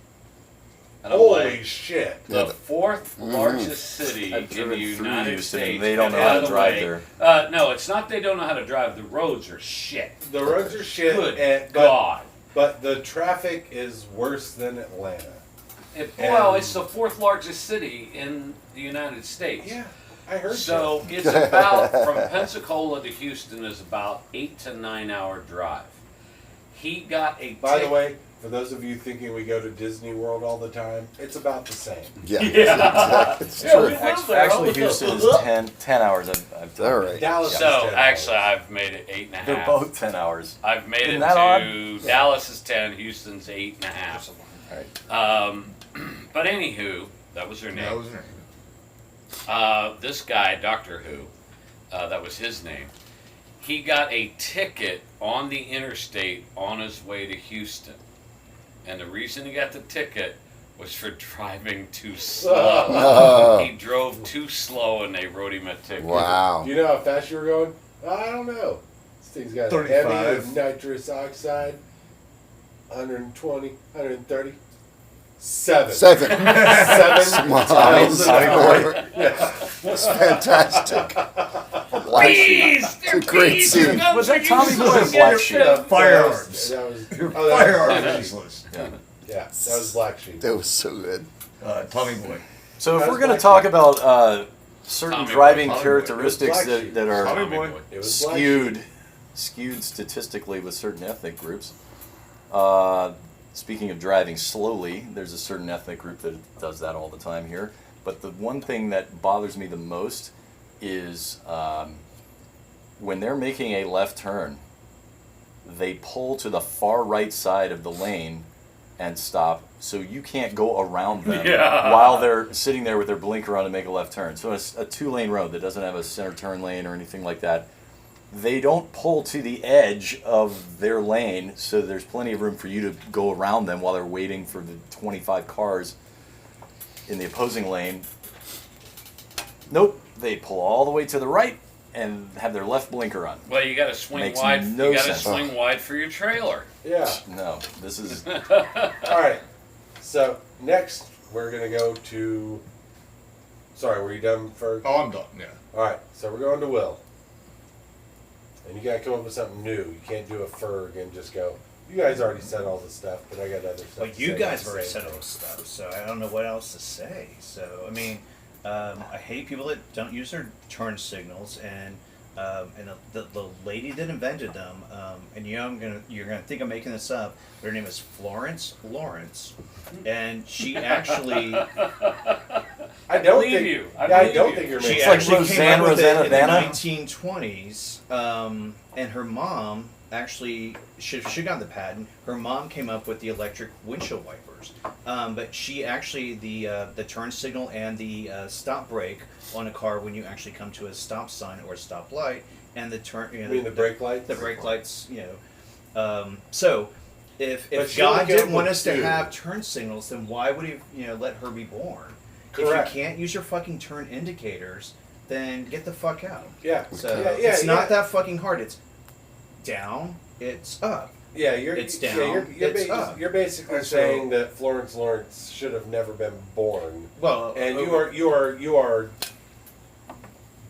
And I'm Holy like, shit! the fourth largest city I've in the driven through United Houston, States. they don't and know how by to the drive way, there. No, it's not they don't know how to drive. The roads are shit. The roads are shit, Good God. but the traffic is worse than Atlanta. Well, it's the fourth largest city in the United States. Yeah, I heard So it's about, from Pensacola to Houston is about 8 to 9 hour drive. He got a By the way, for those of you thinking we go to Disney World all the time, it's about the same. Yeah. Yeah. It's Yeah, true. we- Actually, Houston is 10 hours. I've done. All right. Dallas is So 10 actually, hours. I've made it 8.5. They're both 10 hours. I've made Isn't it that to Dallas is 10, Houston's 8.5. Right. But anywho, that was her name. That was her name. This guy, Doctor Who, that was his name. He got a ticket on the interstate on his way to Houston. And the reason he got the ticket was for driving too slow. Oh. He drove too slow and they wrote him a ticket. Wow. Do you know how fast you were going? I don't know. This thing's got 35. heavy of nitrous oxide, 120, 130. 7. 7. 7 Miles an an hour. hour. That's fantastic. Black Sheep. Bees! It's They're a great bees! scene. They're guns Was that for Tommy you. Boy or Get Black your Sheep? fill. Firearms. That was, Your oh, that firearms was, useless. yeah, that was Black Sheep. That was so good. So Tommy Boy. if That's we're going to Black talk Sheep. about certain Tommy Boy, driving Tommy Boy. characteristics It was Black Sheep. that are Tommy Boy. It was Black Sheep. skewed statistically with certain ethnic groups. Speaking of driving slowly, there's a certain ethnic group that does that all the time here. But the one thing that bothers me the most is when they're making a left turn, they pull to the far right side of the lane and stop, so you can't go around them Yeah. while they're sitting there with their blinker on to make a left turn. So it's a 2-lane road that doesn't have a center turn lane or anything like that. They don't pull to the edge of their lane, so there's plenty of room for you to go around them while they're waiting for the 25 cars in the opposing lane. Nope, they pull all the way to the right and have their left blinker on. Well, you got to swing Makes wide. no You got to sense. swing wide for your trailer. Yeah. No, this is All right. So next we're gonna go to. Sorry, were you done for? Oh, I'm done. Yeah. All right. So we're going to Will. And you gotta come up with something new. You can't do a Ferg and just go. You guys already said all the stuff, but I got other stuff. Well, to you say guys about already the said same all this stuff, so I don't know what else to say. So, I mean, I hate people that don't use their turn signals, and the lady that invented them, and you're gonna think I'm making this up. But her name is Florence Lawrence, and she actually I don't believe think you. I I believe don't you. think you're she making. like actually came up with Rosanna it in the Vanna? 1920s, and her mom actually she got the patent. Her mom came up with the electric windshield wipers, but she actually the turn signal and the stop brake on a car when you actually come to a stop sign or a stop light, and the turn. You know, You mean the brake lights? The brake lights, So, But if she only God came didn't up want with us to 2. have turn signals, then why would He, let her be born? Correct. If you can't use your fucking turn indicators, then get the fuck out. Yeah. So yeah, it's not yeah. that fucking hard. It's down, it's up. Yeah, It's down. You're basically saying that Florence Lawrence should have never been born. Well, And you are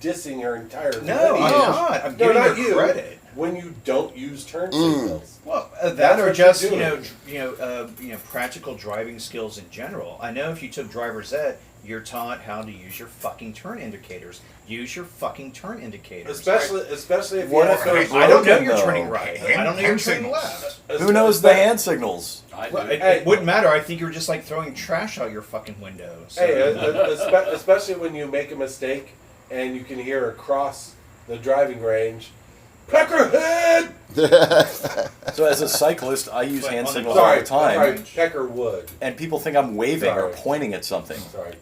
dissing her entire No, I'm lineage. not. I'm giving not her you. credit. When you don't use turn signals. Well, That's that or what just you're doing. practical driving skills in general. I know if you took driver's ed, you're taught how to use your fucking turn indicators. Use your fucking turn indicators. Especially if you What have if to- they're I don't know broken, you're though? turning right. I don't know you're turning left. Who knows the hand signals? I do. Well, it wouldn't matter. I think you're just like throwing trash out your fucking window. So. Hey, especially when you make a mistake and you can hear across the driving range, Peckerhead! So as a cyclist, I use But hand on the- signals all Sorry, the time, sorry, Peckerwood. and people think I'm waving or Sorry. pointing at something. Sorry.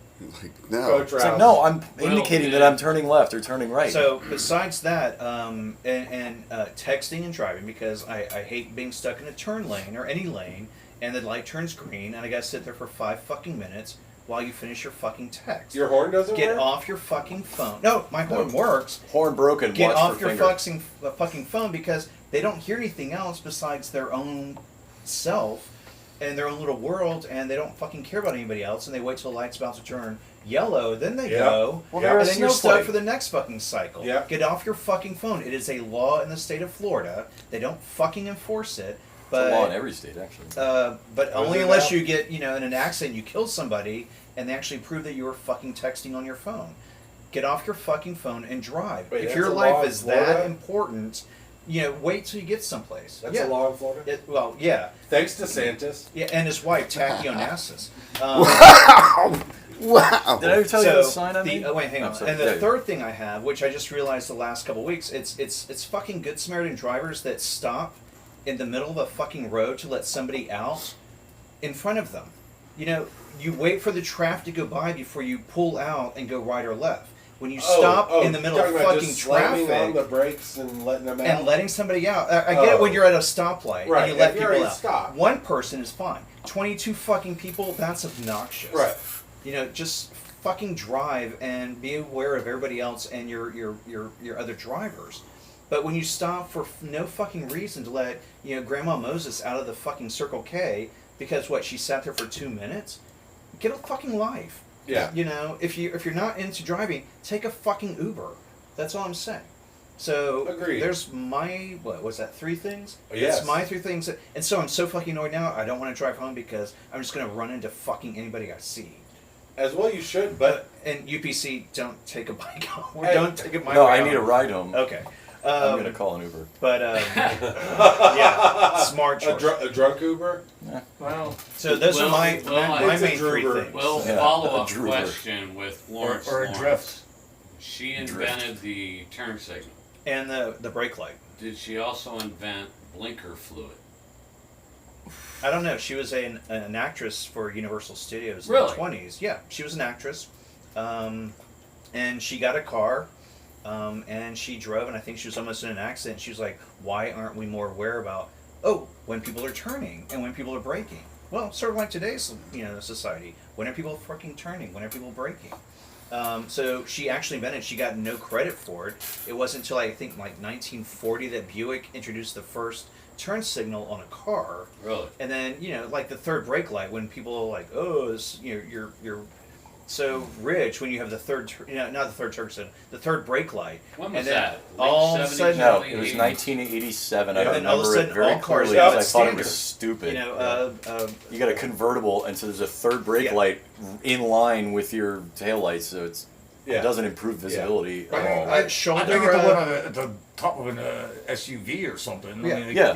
Like, no. Coach It's like, Rouse. no, I'm Well, indicating that yeah. I'm turning left or turning right. So besides that, and texting and driving, because I hate being stuck in a turn lane or any lane, and the light turns green, and I gotta sit there for 5 fucking minutes while you finish your fucking text. Your horn doesn't Get work? off your fucking phone. No, my horn works. Horn broken. Get watch off for your finger. fucking phone because they don't hear anything else besides their own self and their own little world, and they don't fucking care about anybody else, and they wait till the light's about to turn yellow, then they Yeah. go, Well, Yeah. they're a and then you're stuck snowflake. for the next fucking cycle. Yeah. Get off your fucking phone. It is a law in the state of Florida. They don't fucking enforce it. It's But, a law in every state, actually. but Is only it unless now? you get, in an accident, you kill somebody, and they actually prove that you were fucking texting on your phone. Get off your fucking phone and drive. Wait, if that's your a law life in is Florida? that important, wait till you get someplace. That's yeah. a law in Florida? Well, yeah. Thanks to Santis. Yeah, and his wife, Tacky Onassis. Wow. Did I ever tell you the sign I made? Oh, wait, hang Oh, on. sorry. And the Yeah. third thing I have, which I just realized the last couple weeks, it's fucking Good Samaritan drivers that stop in the middle of a fucking road to let somebody out in front of them. You wait for the traffic to go by before you pull out and go right or left. When you stop in the middle of talking about fucking just slamming traffic on the brakes and letting them out. and letting somebody out. I get it when you're at a stoplight Right, and you let if you people already out. stopped. One person is fine. 22 fucking people, that's obnoxious. Right. Just fucking drive and be aware of everybody else and your other drivers. But when you stop for no fucking reason to let Grandma Moses out of the fucking Circle K because she sat there for 2 minutes, get a fucking life. Yeah. If you're not into driving, take a fucking Uber. That's all I'm saying. So Agreed. there's my what's that? 3 things. Yes. It's my 3 things, and so I'm so fucking annoyed now. I don't want to drive home because I'm just gonna run into fucking anybody I see. As well you should, but And UPC, don't take a bike home. Or Hey, don't take it my No, way I home. need a ride home. Okay. I'm going to call an Uber. But yeah, smart a, choice. a drunk Uber? Well, So those are my Well, my it's a main 3 drooper. things. well, Yeah, follow-up a drooper. question with Florence Or a Lawrence. drift. She invented the turn signal. And the brake light. Did she also invent blinker fluid? I don't know. She was an actress for Universal Studios in Really? the 20s. Yeah, she was an actress. And she got a car, and she drove, and I think she was almost in an accident. She was like, why aren't we more aware about, when people are turning and when people are braking? Well, sort of like today's society. When are people fucking turning? When are people braking? So she actually invented. She got no credit for it. It wasn't until I think like 1940 that Buick introduced the first turn signal on a car. Really? And then like the third brake light when people are like, oh, this, you're so rich when you have the third, not the third turn signal, the third brake light. When was And then that? Late all of a 70s, sudden, No, early it was 80s? 1987. I And then all of a remember it sudden, very all cars clearly got because I thought it standard. was stupid. You You got a convertible, and so there's a third brake Yeah. light in line with your taillights, so Yeah. it doesn't improve visibility Right. at all. I shoulder. I think it's the one at the top of an SUV or something. Yeah. I mean, Yeah.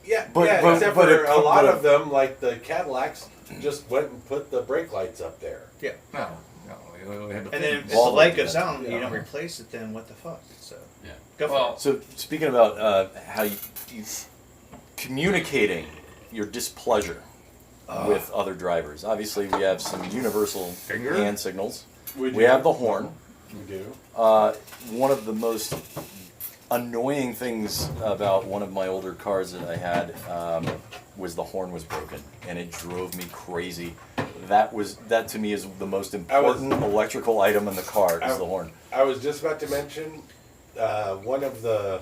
Yeah, But- yeah, but- except but for it- a lot but- of them, like the Cadillacs, just went and put the brake lights up there. Yeah. No, we had the And then if the Volvo light did goes that. out and you Yeah. don't replace it, then what the fuck? So Yeah. go for Well, it. So speaking about how you communicating your displeasure with other drivers, obviously we have some universal Finger? hand signals. We We have the horn. We do. One of the most annoying things about one of my older cars that I had was the horn was broken, and it drove me crazy. That to me is the most important electrical item in the car is the horn. I was just about to mention one of the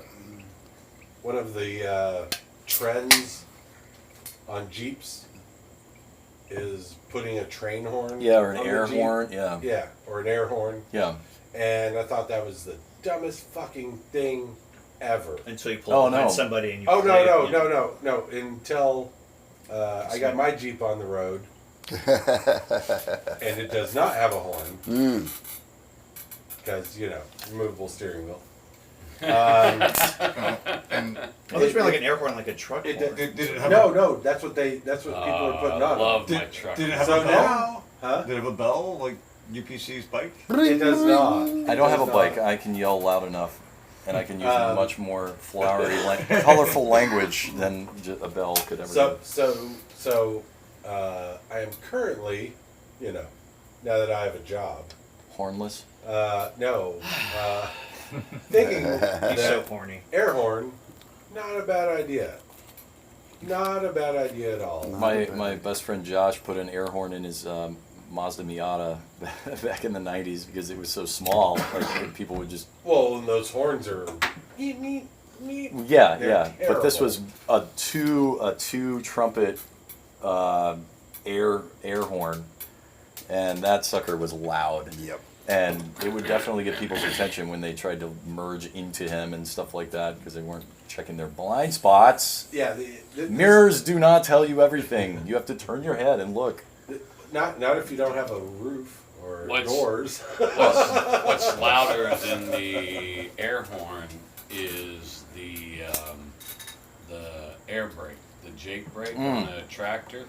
trends on Jeeps is putting a train horn. Yeah, or an on the air Jeep. horn. Yeah. Yeah, or an air horn. Yeah. And I thought that was the dumbest fucking thing ever. Until you pull Oh, up behind no. somebody and you Oh, play no, it, no, no, no, no. Until I got my Jeep on the road, and it does not have a horn. Because, you know, removable steering wheel. And Oh, there's been like an air horn, like a truck It horn. did it have No, that's what people are putting I on. love Did- my truck. did it have So a bell? now, huh? Did it have a bell like UPC's bike? It does not. I don't have a It does bike. not. I can yell loud enough, and I can use much more flowery, colorful language than a bell could ever do. So, I am currently, you know, now that I have a job, Hornless. thinking He's so that horny. air horn, not a bad idea. Not a bad idea at all. My best friend Josh put an air horn in his Mazda Miata back in the '90s because it was so small. Like people would just Well, and those horns are meep, meep, meep. yeah. They're But this terrible. was a two trumpet air horn, and that sucker was loud. Yep. And it would definitely get people's attention when they tried to merge into him and stuff like that because they weren't checking their blind spots. Yeah, Mirrors do not tell you everything. You have to turn your head and look. Not if you don't have a roof or What's- doors. What's louder than the air horn is the air brake, the Jake brake on a tractor.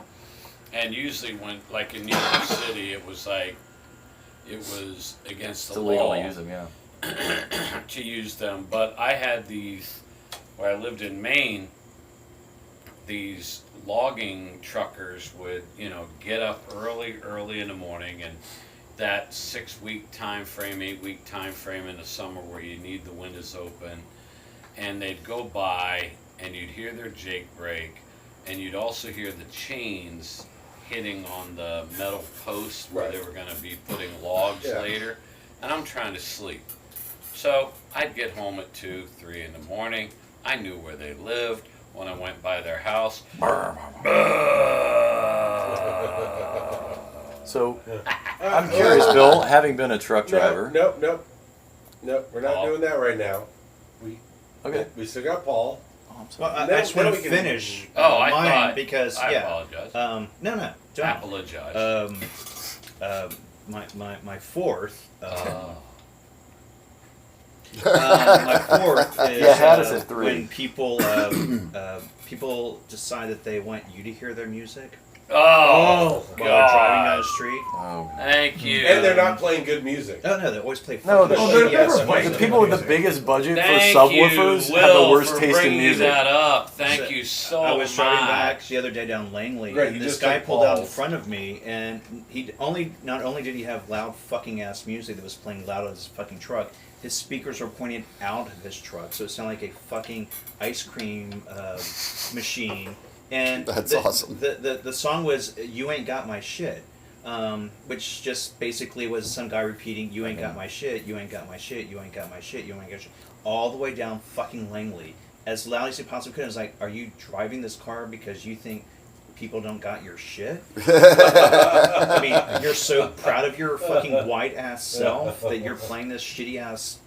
And usually when, like in New York City, it was against It's the illegal law to use them, yeah. to use them. But I had these, where I lived in Maine, these logging truckers would, get up early in the morning, and that 6-week time frame, 8-week time frame in the summer where you need the windows open, and they'd go by and you'd hear their Jake brake, and you'd also hear the chains hitting on the metal posts where Right. they were going to be putting logs Yeah. later, and I'm trying to sleep. So I'd get home at 2, 3 in the morning. I knew where they lived when I went by their house. So, I'm curious, Bill, having been a truck driver. Nope. We're not Paul. doing that right now. Okay. We still got Paul. Oh, I'm Well, sorry. I Now- just want now to we can- finish Oh, I mine thought- because I yeah. apologize. No, don't. Apologize. My fourth. Oh. My fourth is Yeah, how does it three? when people decide that they want you to hear their music Oh, while they're driving down God. the street. Oh. Thank you. And they're not playing good music. Oh no, they always play. No, fucking the, shitty they're ass never music. playing the people with the music. biggest budget Thank for you, subwoofers Will, have the worst for taste in bringing music. that up. Thank So, you so I was much. driving back the other day down Langley, Great, and you this just guy took pulled out in Paul's. front of me, and not only did he have loud fucking ass music that was playing loud on his fucking truck, his speakers were pointed out of his truck, so it sounded like a fucking ice cream machine. And That's awesome. The song was "You Ain't Got My Shit," which just basically was some guy repeating "You ain't got my shit, you ain't got my shit, you ain't got my shit, you ain't got shit," all the way down fucking Langley, as loud as he possibly could. I was like, "Are you driving this car because you think people don't got your shit?" I mean, you're so proud of your fucking white ass self that you're playing this shitty ass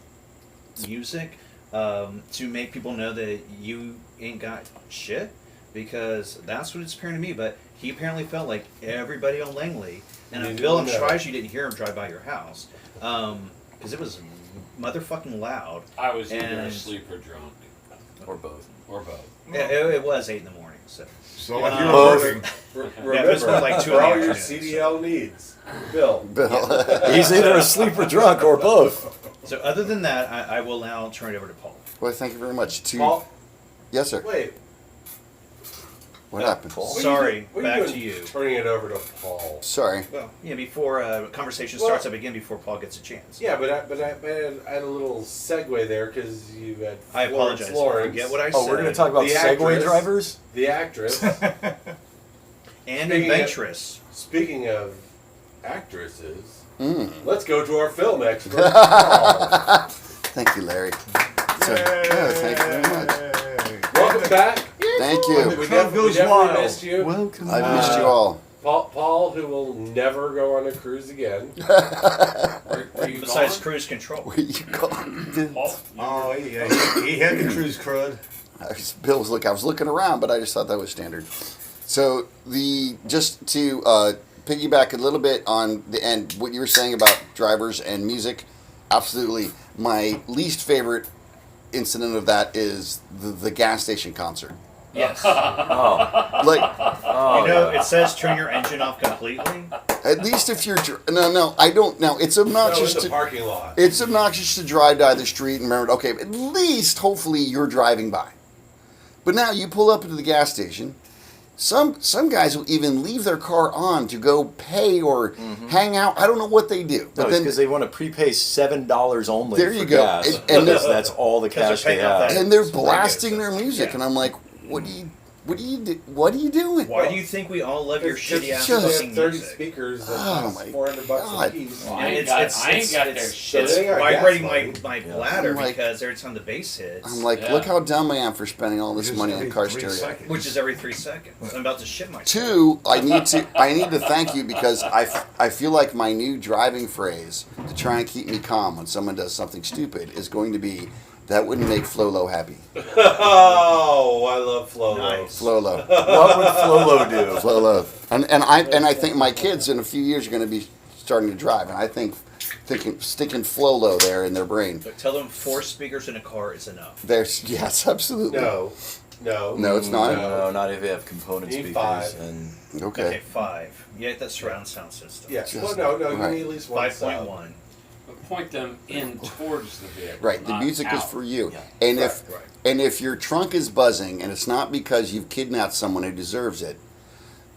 music to make people know that you ain't got shit, because that's what it's appearing to me. But he apparently felt like everybody on Langley, and You Bill, I'm didn't know. surprised you didn't hear him drive by your house, because it was motherfucking loud. I was either And- asleep or drunk, Or both. or both. It was 8 in the morning, so. So like Yeah. you're Both. working. Yeah, it was more like 2 in for the all your afternoon, CDL needs, Bill. Bill. He's either asleep or drunk or both. So other than that, I will now turn it over to Paul. Well, thank you very much. Paul, Yes, sir. wait. What happened? Paul? what are you Sorry, doing- what are back doing to you. Turning it over to Paul. Sorry. Well, yeah, before conversation Well- starts up again, before Paul gets a chance. Yeah, but I had a little segue there because you had I apologize. Florence, Forget what I Oh, said. we're going to talk about The Segway actress. drivers? the actress. And Speaking of- adventurous. Speaking of actresses, Mm. let's go to our film expert. Paul. Thank you, Larry. So, thank you very much. Welcome back. Thank When you. the crowd goes never wild. missed you. Welcome. I've missed you all. Paul, who will never go on a cruise again. Were you Besides gone? cruise control. Where you going? Paul, Oh, yeah, he had the cruise crud. Bill was I was looking around, but I just thought that was standard. So just to piggyback a little bit on the end, what you were saying about drivers and music, absolutely. My least favorite incident of that is the gas station concert. Yes. Oh, Like, oh, You know, yeah. it says turn your engine off completely. at least if you're no, I don't. Now it's No, obnoxious in the to parking lot. it's obnoxious to drive down the street and remember. Okay, at least hopefully you're driving by. But now you pull up into the gas station. Some guys will even leave their car on to go pay or hang out. I don't know what they do, but No, then because they want to prepay $7 only. There for you go. gas, And because that's all the 'Cause they're cash they paying off have. that- and they're It's radio blasting their system. music, Yeah. and I'm like, what are you doing? Why do you think we all love your It's shitty ass just- fucking 30 music? speakers that Oh cost my $400 God. a piece. Well, And I ain't it's got their shit. It's They got vibrating gas my money. bladder I'm like- because every time the bass hits, I'm like, Yeah. look how dumb I am for spending all this Just money on every car 3 stereo. seconds. which is every 3 seconds. I'm about to shit myself. Two, I need to thank you because I feel like my new driving phrase to try and keep me calm when someone does something stupid is going to be, that wouldn't make Flolo happy. Oh, I love Flolo. Nice. Flolo. What would Flolo do? Flolo. And I think my kids in a few years are going to be starting to drive, and I think sticking Flolo there in their brain. But tell them 4 speakers in a car is enough. There's yes, absolutely. No, No, it's not. No, not if you have component Need speakers. 5. And Okay, Okay. 5. Yeah, that's surround sound system. Yeah. Just- Well, no, right. you need at least one sub. 5.1. But point them in towards the vehicle. Right. The not music is out. for you. Yeah. And Right, if right. and if your trunk is buzzing and it's not because you've kidnapped someone who deserves it,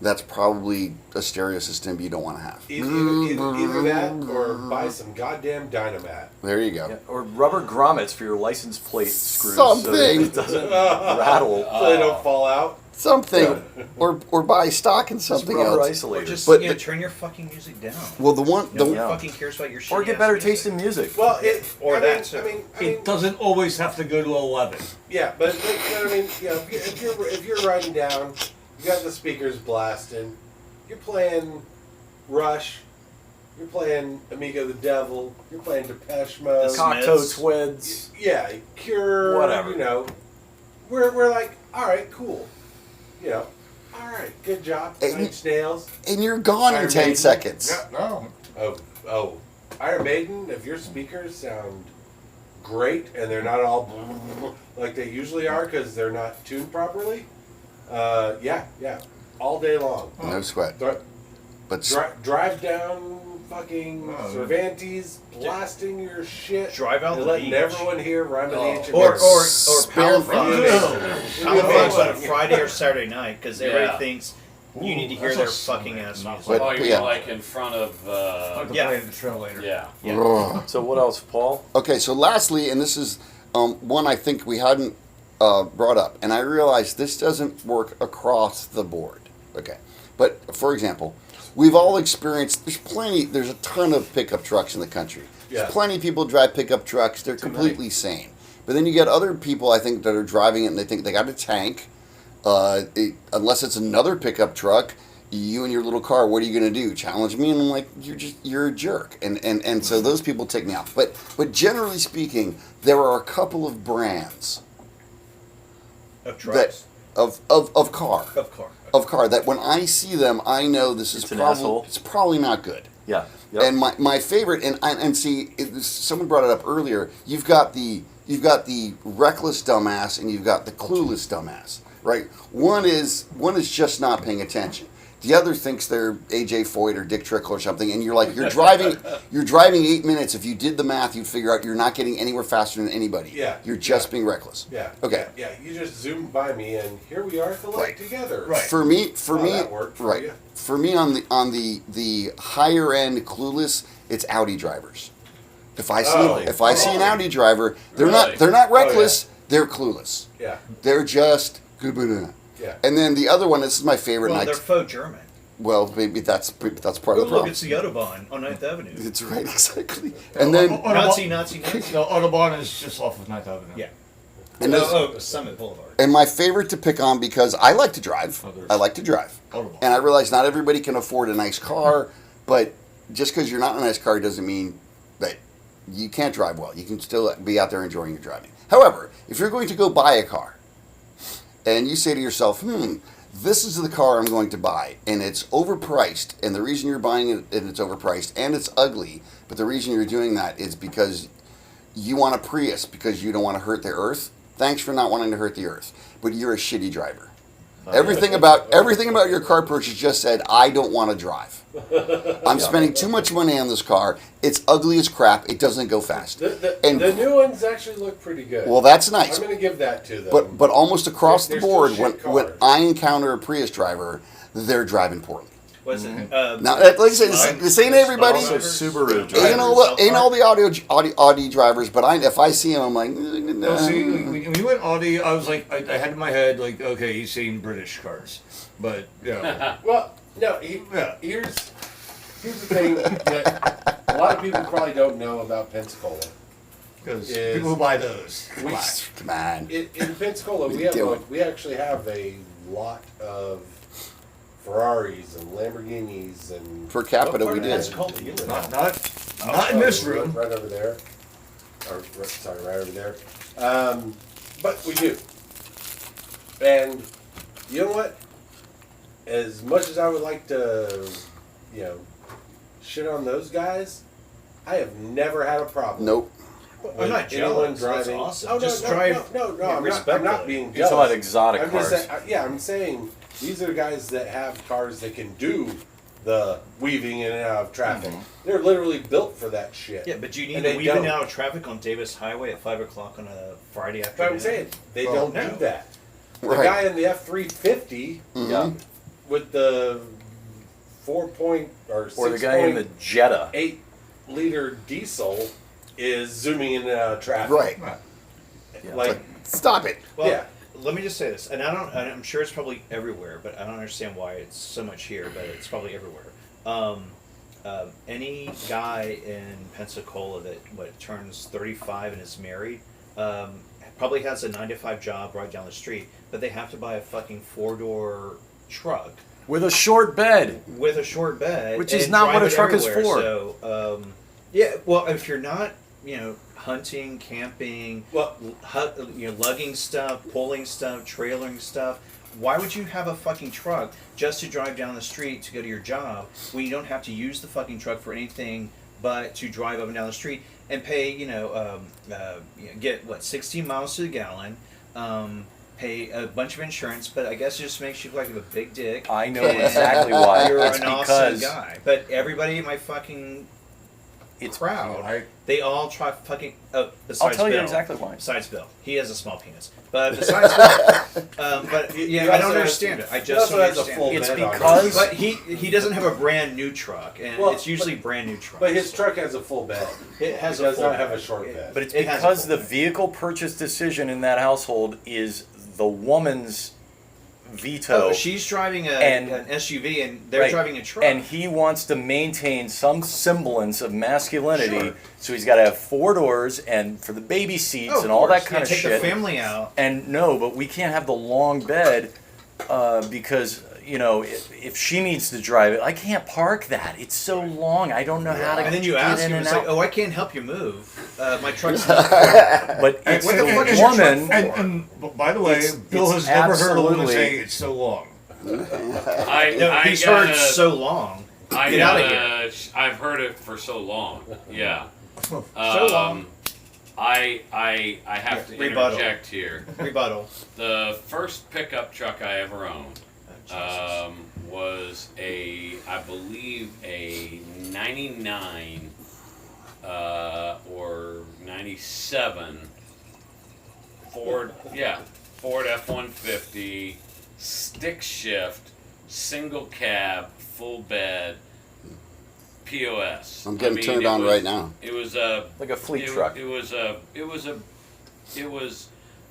that's probably a stereo system you don't want to have. Either that or buy some goddamn Dynamat. There you go. yeah, or rubber grommets for your license plate screws, Something. so that it doesn't rattle. So they don't fall out. Something, or buy stock in Just something rubber else. Or isolators. just But turn your fucking music down. Well, the one, No one Yeah. fucking cares about your shit. or get better taste in music. Well, Or I that mean, too. I mean, It doesn't always have to go to 11. yeah, but like, you know what I mean, you know, if you're riding down, you got the speakers blasting, you're playing Rush, you're playing Amigo the Devil, you're playing Depeche Mode, The Cocteau Smiths. Twins. yeah, Cure, Whatever. You know, we're like, all right, cool, you know, all right, good job, And- 9 Inch Nails. and you're gone in Iron 10 Maiden. seconds. No. Oh, Iron Maiden, if your speakers sound great and they're not all like they usually are because they're not tuned properly, yeah, all day long. No sweat. Dri- But drive down fucking Oh, Cervantes, blasting your shit, Drive out and the letting beach. everyone hear Rhyme Oh. Ancient Or Words. Spare Pound on a Friday or Saturday night because everybody Yeah. thinks you need to Ooh, hear that's their a fucking ass not music. But- Oh, you yeah. mean like in front of, I'll Yeah. play the trail later. yeah. Ugh. So what else, Paul? Okay, so lastly, and this is one I think we hadn't brought up, and I realize this doesn't work across the board. Okay, but for example, we've all experienced. There's a ton of pickup trucks in the country. Yeah. There's plenty of people drive pickup trucks. They're completely sane. But then you get other people, I think, that are driving it and they think they got a tank. Unless it's another pickup truck, you and your little car, what are you going to do? Challenge me? And I'm like, you're a jerk. And so those people take me off. But generally speaking, there are a couple of brands Of trucks. of car Of car. that when I see them, I know this is It's an asshole. it's probably not good. Yeah. Yep. And my favorite, and see, someone brought it up earlier. You've got the reckless dumbass, and you've got the clueless dumbass, right? One is just not paying attention. The other thinks they're AJ Foyt or Dick Trickle or something, and you're like, you're driving 8 minutes. If you did the math, you'd figure out you're not getting anywhere faster than anybody. Yeah. You're just being reckless. Yeah. Okay. Yeah, you just zoomed by me, and here we are at the light Right. together. Right. For me, that worked for right. you. For me, on the higher end clueless, it's Audi drivers. If I see an Audi driver, they're Really? not reckless. They're clueless. Yeah. They're just good. Yeah. And then the other one, this is my favorite. Well, and they're faux German. well, maybe that's part of Oh, the look, problem. it's the Autobahn on 9th Avenue. It's right, exactly. And then Nazi. No, Autobahn is just off of 9th Avenue. Yeah. And there's- Summit Boulevard. And my favorite to pick on because I like to drive. Others. I like to drive. Autobahn. And I realize not everybody can afford a nice car, but just because you're not in a nice car doesn't mean that you can't drive well. You can still be out there enjoying your driving. However, if you're going to go buy a car and you say to yourself, this is the car I'm going to buy, and it's overpriced, and the reason you're buying it and it's overpriced and it's ugly, but the reason you're doing that is because you want a Prius because you don't want to hurt the earth. Thanks for not wanting to hurt the earth, but you're a shitty driver. Everything about your car purchase just said, I don't want to drive. I'm spending too much money on this car. It's ugly as crap. It doesn't go fast. The new ones actually look pretty good. Well, that's nice. I'm going to give that to them. But almost across the They're still board, shit when cars. I encounter a Prius driver, they're driving poorly. What is it? Now, like I said, this ain't everybody. Also Subaru Ain't all the Audi drivers, but if I see him, I'm like, No, see, when you went Audi, I was like, I had in my head, like, okay, he's seen British cars. But, yeah. Well, no. Here's the thing that a lot of people probably don't know about Pensacola. Because Is- people who buy those. come on. In Pensacola, What are you doing? we actually have a lot of Ferraris and Lamborghinis and Per capita, we What part of did. Pensacola you live in? Not in this room. Right over there. Sorry, right over there. But we do. And you know what? As much as I would like to, shit on those guys, I have never had a problem. Nope. with I'm not anyone jealous. That's driving. awesome. Oh, no, Just no, drive. No, yeah, I'm not being You're jealous. talking about exotic I'm cars. just saying, I'm saying these are guys that have cars that can do the weaving in and out of traffic. They're literally built for that shit. Yeah, but you need And to they weave in don't. and out of traffic on Davis Highway at 5 o'clock on a Friday But afternoon. I'm saying they Well, don't no. do that. The Right. guy in the F-350 Yeah. with the 4 Or the guy in the Jetta. 8 liter diesel is zooming in and out of traffic. Right. Like, Stop it. Well, yeah. let me just say this, and I'm sure it's probably everywhere, but I don't understand why it's so much here, but it's probably everywhere. Any guy in Pensacola that turns 35 and is married, probably has a 9-to-5 job right down the street, but they have to buy a fucking 4-door truck With a short bed. with a short bed, Which is and not what drive a it truck is everywhere. for. So, yeah, well, if you're not, hunting, camping, Well, lugging stuff, pulling stuff, trailering stuff, why would you have a fucking truck just to drive down the street to go to your job when you don't have to use the fucking truck for anything but to drive up and down the street and pay, get 16 miles to the gallon, pay a bunch of insurance, but I guess it just makes you look like a big dick. I know exactly why. You're It's an awesome because guy, but everybody in my fucking it's crowd, they all try fucking. I'll Besides tell you Bill. exactly why. Besides Bill, he has a small penis. But besides Bill, but yeah, He I also don't has- understand it. I he just also don't has a understand full it. It's bed on because- it. But he doesn't have a brand new truck, and Well, it's usually brand new trucks. But his truck has a full bed. It has It a does full not have bed. a short bed. But it's It has a because full the bed. vehicle purchase decision in that household is the woman's veto. Oh, she's driving And- an SUV, and they're Right. driving a truck. And he wants to maintain some semblance of masculinity, Sure. so he's got to have 4 doors and for the baby seats Oh, and all that course. kind of take shit. the family out. And no, but we can't have the long bed because if she needs to drive it, I can't park that. It's so long. I don't know how to. And then you get ask in him, and it's like, out. "Oh, I can't help you move. My truck's not." But it's what the the fuck is your truck woman. for? And by the way, It's- Bill it's has never heard a woman absolutely- say it's so long. He's heard so long. Get out of here. I've heard it for so long. Yeah. So long. I have to Rebuttal. interject here. Rebuttal. The first pickup truck I ever owned was I believe a 99 or 97 Ford F-150 stick shift, single cab, full bed, POS. I'm getting turned it on was- right now. It was a Like a fleet truck. It was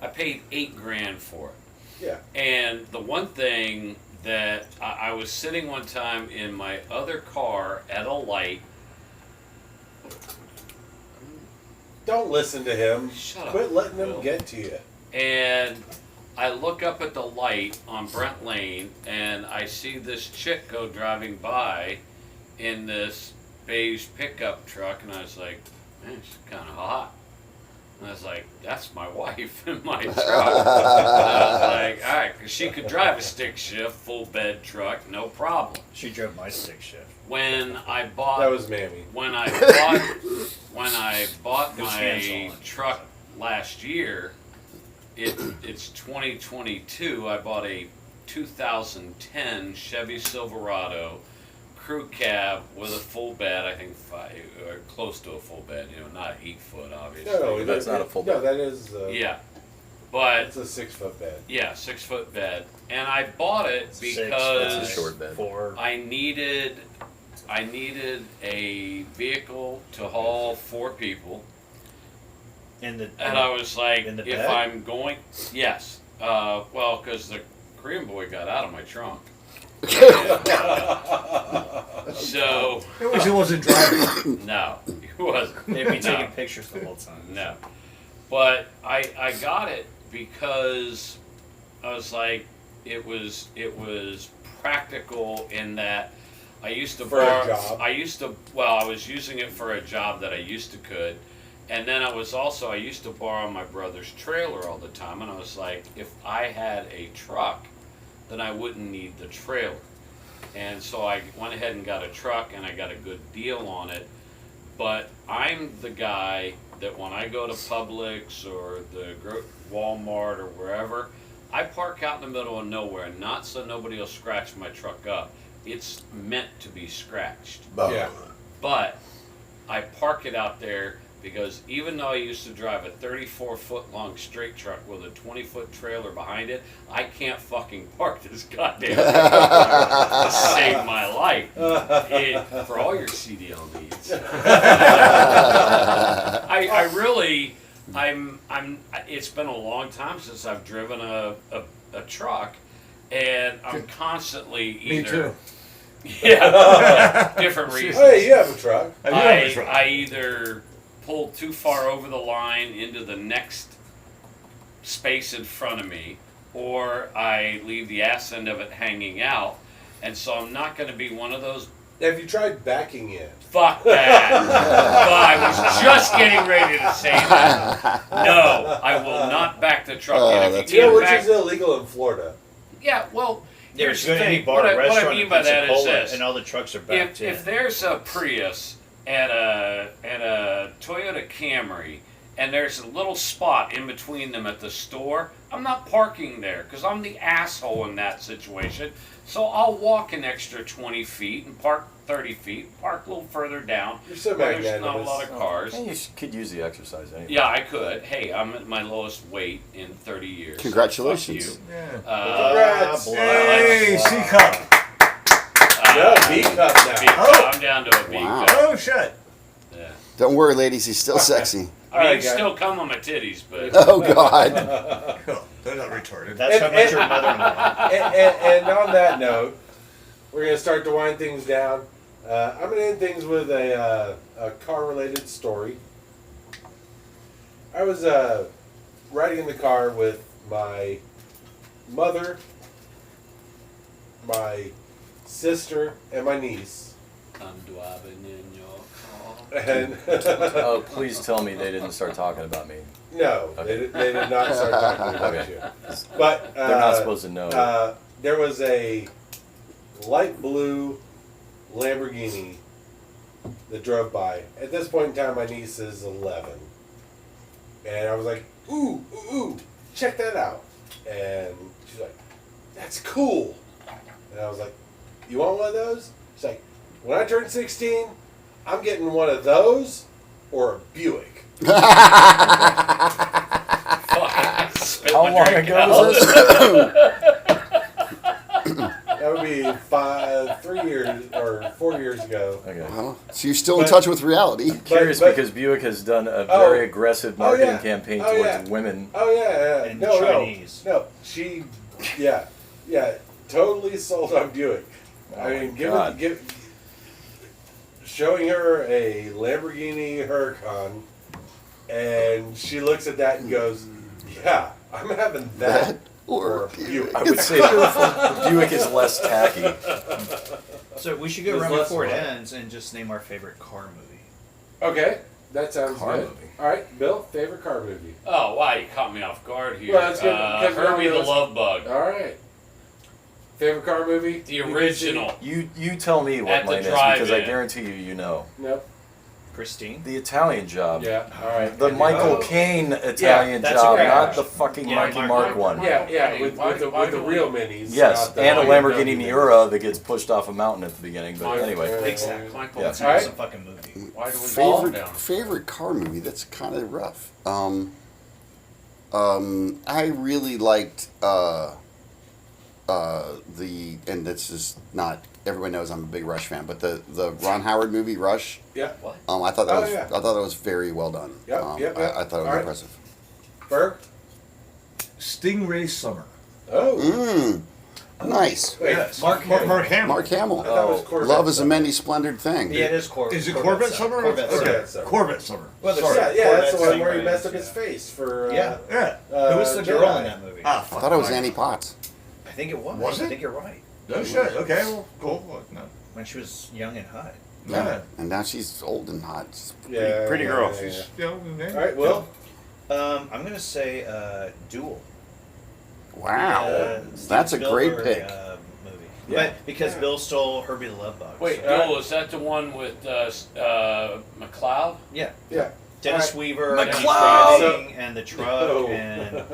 I paid $8,000 for it. Yeah. And the one thing that I was sitting one time in my other car at a light. Don't listen to him. Shut up, Quit letting him Will. get to you. And I look up at the light on Brent Lane, and I see this chick go driving by in this beige pickup truck, and I was like, man, she's kind of hot. And I was like, that's my wife in my truck. And I was like, all right, because she could drive a stick shift, full bed truck, no problem. She drove my stick shift. When I bought That was Mammy. when I bought It was my hands-on. truck last year, it's 2022. I bought a 2010 Chevy Silverado crew cab with a full bed. I think or close to a full bed. Not 8 foot, obviously. No, That's not a full No, bed. that is. Yeah, but It's a 6 foot bed. yeah, 6 foot bed, and I bought it Six, because That's a short bed. 4. I needed a vehicle to haul 4 people. And I was like, in the if bed? I'm going, yes. Well, because the Korean boy got out of my trunk. And, so, It was, it wasn't driving. no, he wasn't. They'd be taking No, pictures the whole time. no. But I got it because I was like, it was practical in that I used to For a borrow. job? I was using it for a job that I used to could. And then I used to borrow my brother's trailer all the time, and I was like, if I had a truck, then I wouldn't need the trailer. And so I went ahead and got a truck, and I got a good deal on it. But I'm the guy that when I go to Publix or the Walmart or wherever, I park out in the middle of nowhere, not so nobody will scratch my truck up. It's meant to be scratched. Yeah. But I park it out there because even though I used to drive a 34-foot long straight truck with a 20-foot trailer behind it, I can't fucking park this goddamn thing to save my life. For all your CDL needs. I really, it's been a long time since I've driven a truck, and I'm constantly Me either. too. Yeah, different reasons. Hey, you have a truck. I do have a truck. I either pull too far over the line into the next space in front of me, or I leave the ass end of it hanging out, and so I'm not going to be one of those. Have you tried backing in? Fuck that! I was just getting ready to say that. No, I will not back the truck in. If that's you You know, can't which back, is illegal in Florida. yeah, well, here's the There's any thing. bar What or I restaurant mean in by that is Pensacola, this: and all the trucks are backed if in. there's a Prius and a Toyota Camry, and there's a little spot in between them at the store, I'm not parking there because I'm the asshole in that situation. So I'll walk an extra 20 feet and park 30 feet, park a little further down. You're so where there's not a magnanimous. lot of cars. And you could use the exercise anyway. Yeah, I could. Hey, I'm at my lowest weight in 30 years. Congratulations. Fuck you. Yeah. Congrats. Hey, C cup. No, B cup now. B cup. I'm down to a B Wow. cup. Oh shit. Yeah. Don't worry, ladies. He's still sexy. I mean, Alright, you guys. still come on my titties, but Oh God. Cool. They're not retarded. That's how much your mother-in-law. And on that note, we're going to start to wind things down. I'm going to end things with a car-related story. I was riding in the car with my mother, my sister, and my niece. I'm driving in your car. And Oh, please tell me they didn't start talking about me. no, they did not start talking about Okay. you. But They're not supposed to know. there was a light blue Lamborghini that drove by. At this point in time, my niece is 11. And I was like, ooh, ooh, ooh, check that out. And she's like, that's cool. And I was like, you want one of those? She's like, when I turn 16, I'm getting one of those or a Buick. Fuck, I spit How my long drink ago out. was this? That would be 3 years or 4 years ago. Okay. Well, so you're still in touch with reality. Curious but- because Buick has done a Oh. very aggressive marketing yeah. campaign Oh, towards yeah. women. Oh yeah, yeah. And No, Chinese. no. She, yeah, totally sold on Buick. I mean, God. showing her a Lamborghini Huracan, and she looks at that and goes, "Yeah, I'm having that or Buick. I would say the Buick is less tacky. So we should go There's around less before it one. ends and just name our favorite car movie. Okay, that sounds Car good. movie. All right, Bill, favorite car movie. Oh, wow, you caught me off guard here. Well, that's good, because we're Herbie the on Love Bug. All right. Favorite car movie? The original. You tell me what At the mine is because I drive-in. guarantee you know. Nope. Christine? The Italian Job. Yeah. All right. The Michael Oh. Caine Italian that's a Job, great not option. the fucking Yeah, Marky Mark- Mark one. Yeah, with Why the do real we- minis. Yes, not the and a BMW Lamborghini minis. Miura that gets pushed off a mountain at the beginning. But Michael- anyway, Exactly. Michael, Yeah. It's All right. a fucking movie. why do we fall favorite down? favorite car movie. That's kind of rough. I really liked the, and this is not, everyone knows I'm a big Rush fan, but the Ron Howard movie Rush. Yeah. What? I thought that Oh, was yeah. I thought that was very well done. Yep, yep. I thought it was All right. impressive. Berg? Stingray Summer. Oh. Nice. Wait, Yes. Mark Hamill. Mark Hamill. Mark Hamill. I thought it was Corvette. Love is a many splendored thing. Yeah, it is Corvette. Is it Corvette Summer? Corvette Okay. Summer. Corvette Summer. Corvette Summer. Well, Sorry. Yeah, that's the Corvette one where he Stingrays, messed up his yeah. face for. Yeah. Yeah. Who was the girl Jedi. in that movie? Ah, I fuck. thought it was fine. Annie Potts. I think it was. Was I it? think you're right. No shit. Okay, well, cool. Well, no. When she was young and hot. Yeah. And now she's old and hot. She's Yeah, pretty yeah, girl. yeah, yeah. She's, you know, All right, Will. I'm gonna say Duel. Wow. Steven That's a great Spielberg, pick. Movie. Yeah. But because Bill stole Herbie the Love Bug. Wait, Bill, is that the one with McLeod? Yeah. Yeah. Dennis All Weaver, McLeod! and he's driving, and the truck, No. and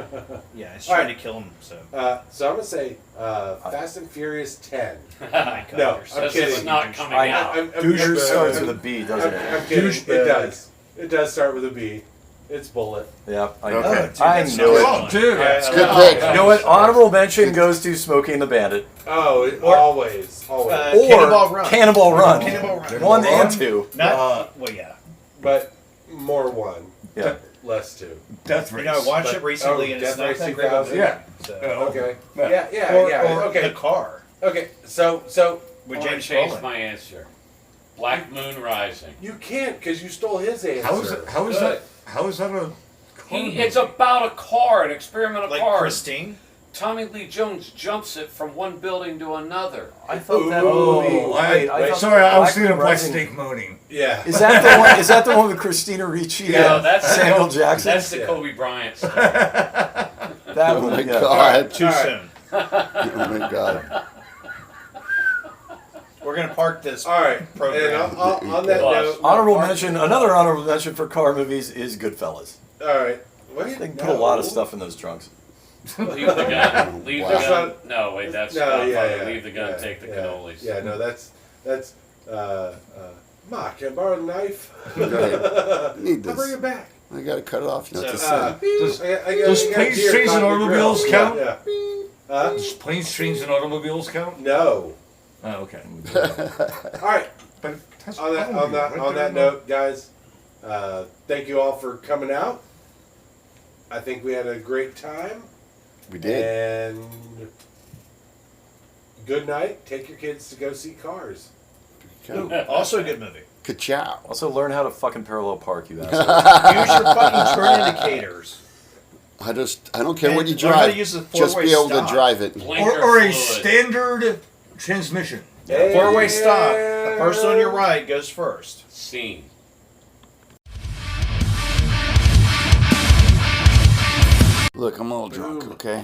yeah, it's All trying right. to kill him. So. So I'm gonna say Fast and Furious 10. Oh my God, No, you're I'm so This kidding. is not coming I- out. Douche starts with a B, doesn't I'm it? kidding. Douchebag. It does. It does start with a B. It's Bullet. Yeah, I Okay. knew Oh, it. dude, I that's knew it. Oh, dude. It's a good pick. You know what? Honorable mention goes to Smokey and the Bandit. Oh, Or- always. Or Cannonball Run. Cannonball Run. Cannonball Run. One Cannonball and two. Not well, yeah. But more one, Yeah. less two. Death You Race. know, I watched But- it recently, oh, and it's Death not Race that great of a 2000? movie. Yeah. So. Okay. Yeah. Yeah. Or Okay. The Car Okay. So with I James changed Brolin. my answer. Black Moon Rising. you can't because you stole his answer. How is it? How is Good. that? How is that a? car It's movie? about a car, an experimental Like car. Christine. Tommy Lee Jones jumps it from one building to another. I thought that Ooh. movie. Oh, I thought sorry, I was Black thinking of Moon Black Rising- Snake Moaning. Yeah. Is that the one? Is that the one with Christina Ricci? Yeah, and that's Samuel Jackson. That's the Yeah. Kobe Bryant story. That Oh one. my Yeah. God. Too All right. soon. Oh my God. We're gonna park this. All right. Program. And on that Boss. note, Honorable mention. Another honorable mention for car movies is Goodfellas. All right. What do you They can put a lot of stuff in those trunks. Leave the gun. Leave Wow. the gun. That's No, wait, that's No, Godfather. yeah. Leave the gun, yeah, take the yeah, cannolis. Yeah, no, that's Ma, can I borrow the knife? Right. Need I'll bring this. it back. I gotta cut it off. You know what to So, say. Does- I does got planes, deer trains, and caught in the grill. automobiles count? Yeah. Does planes, trains, and automobiles count? No. Oh, okay. All right. But that's On that automobile, right on there, that no? note, guys, thank you all for coming out. I think we had a great time. We did. And good night. Take your kids to go see Cars. Okay. Also a good movie. Ka-chow. Also, learn how to fucking parallel park, you asshole. Use your fucking turn indicators. I don't care And what you learn how to drive. use the Just four-way be able stop. to drive it. Blinker Or a fluid. standard transmission. Four-way stop. The person on your right goes first. Scene. Look, I'm a little drunk, okay?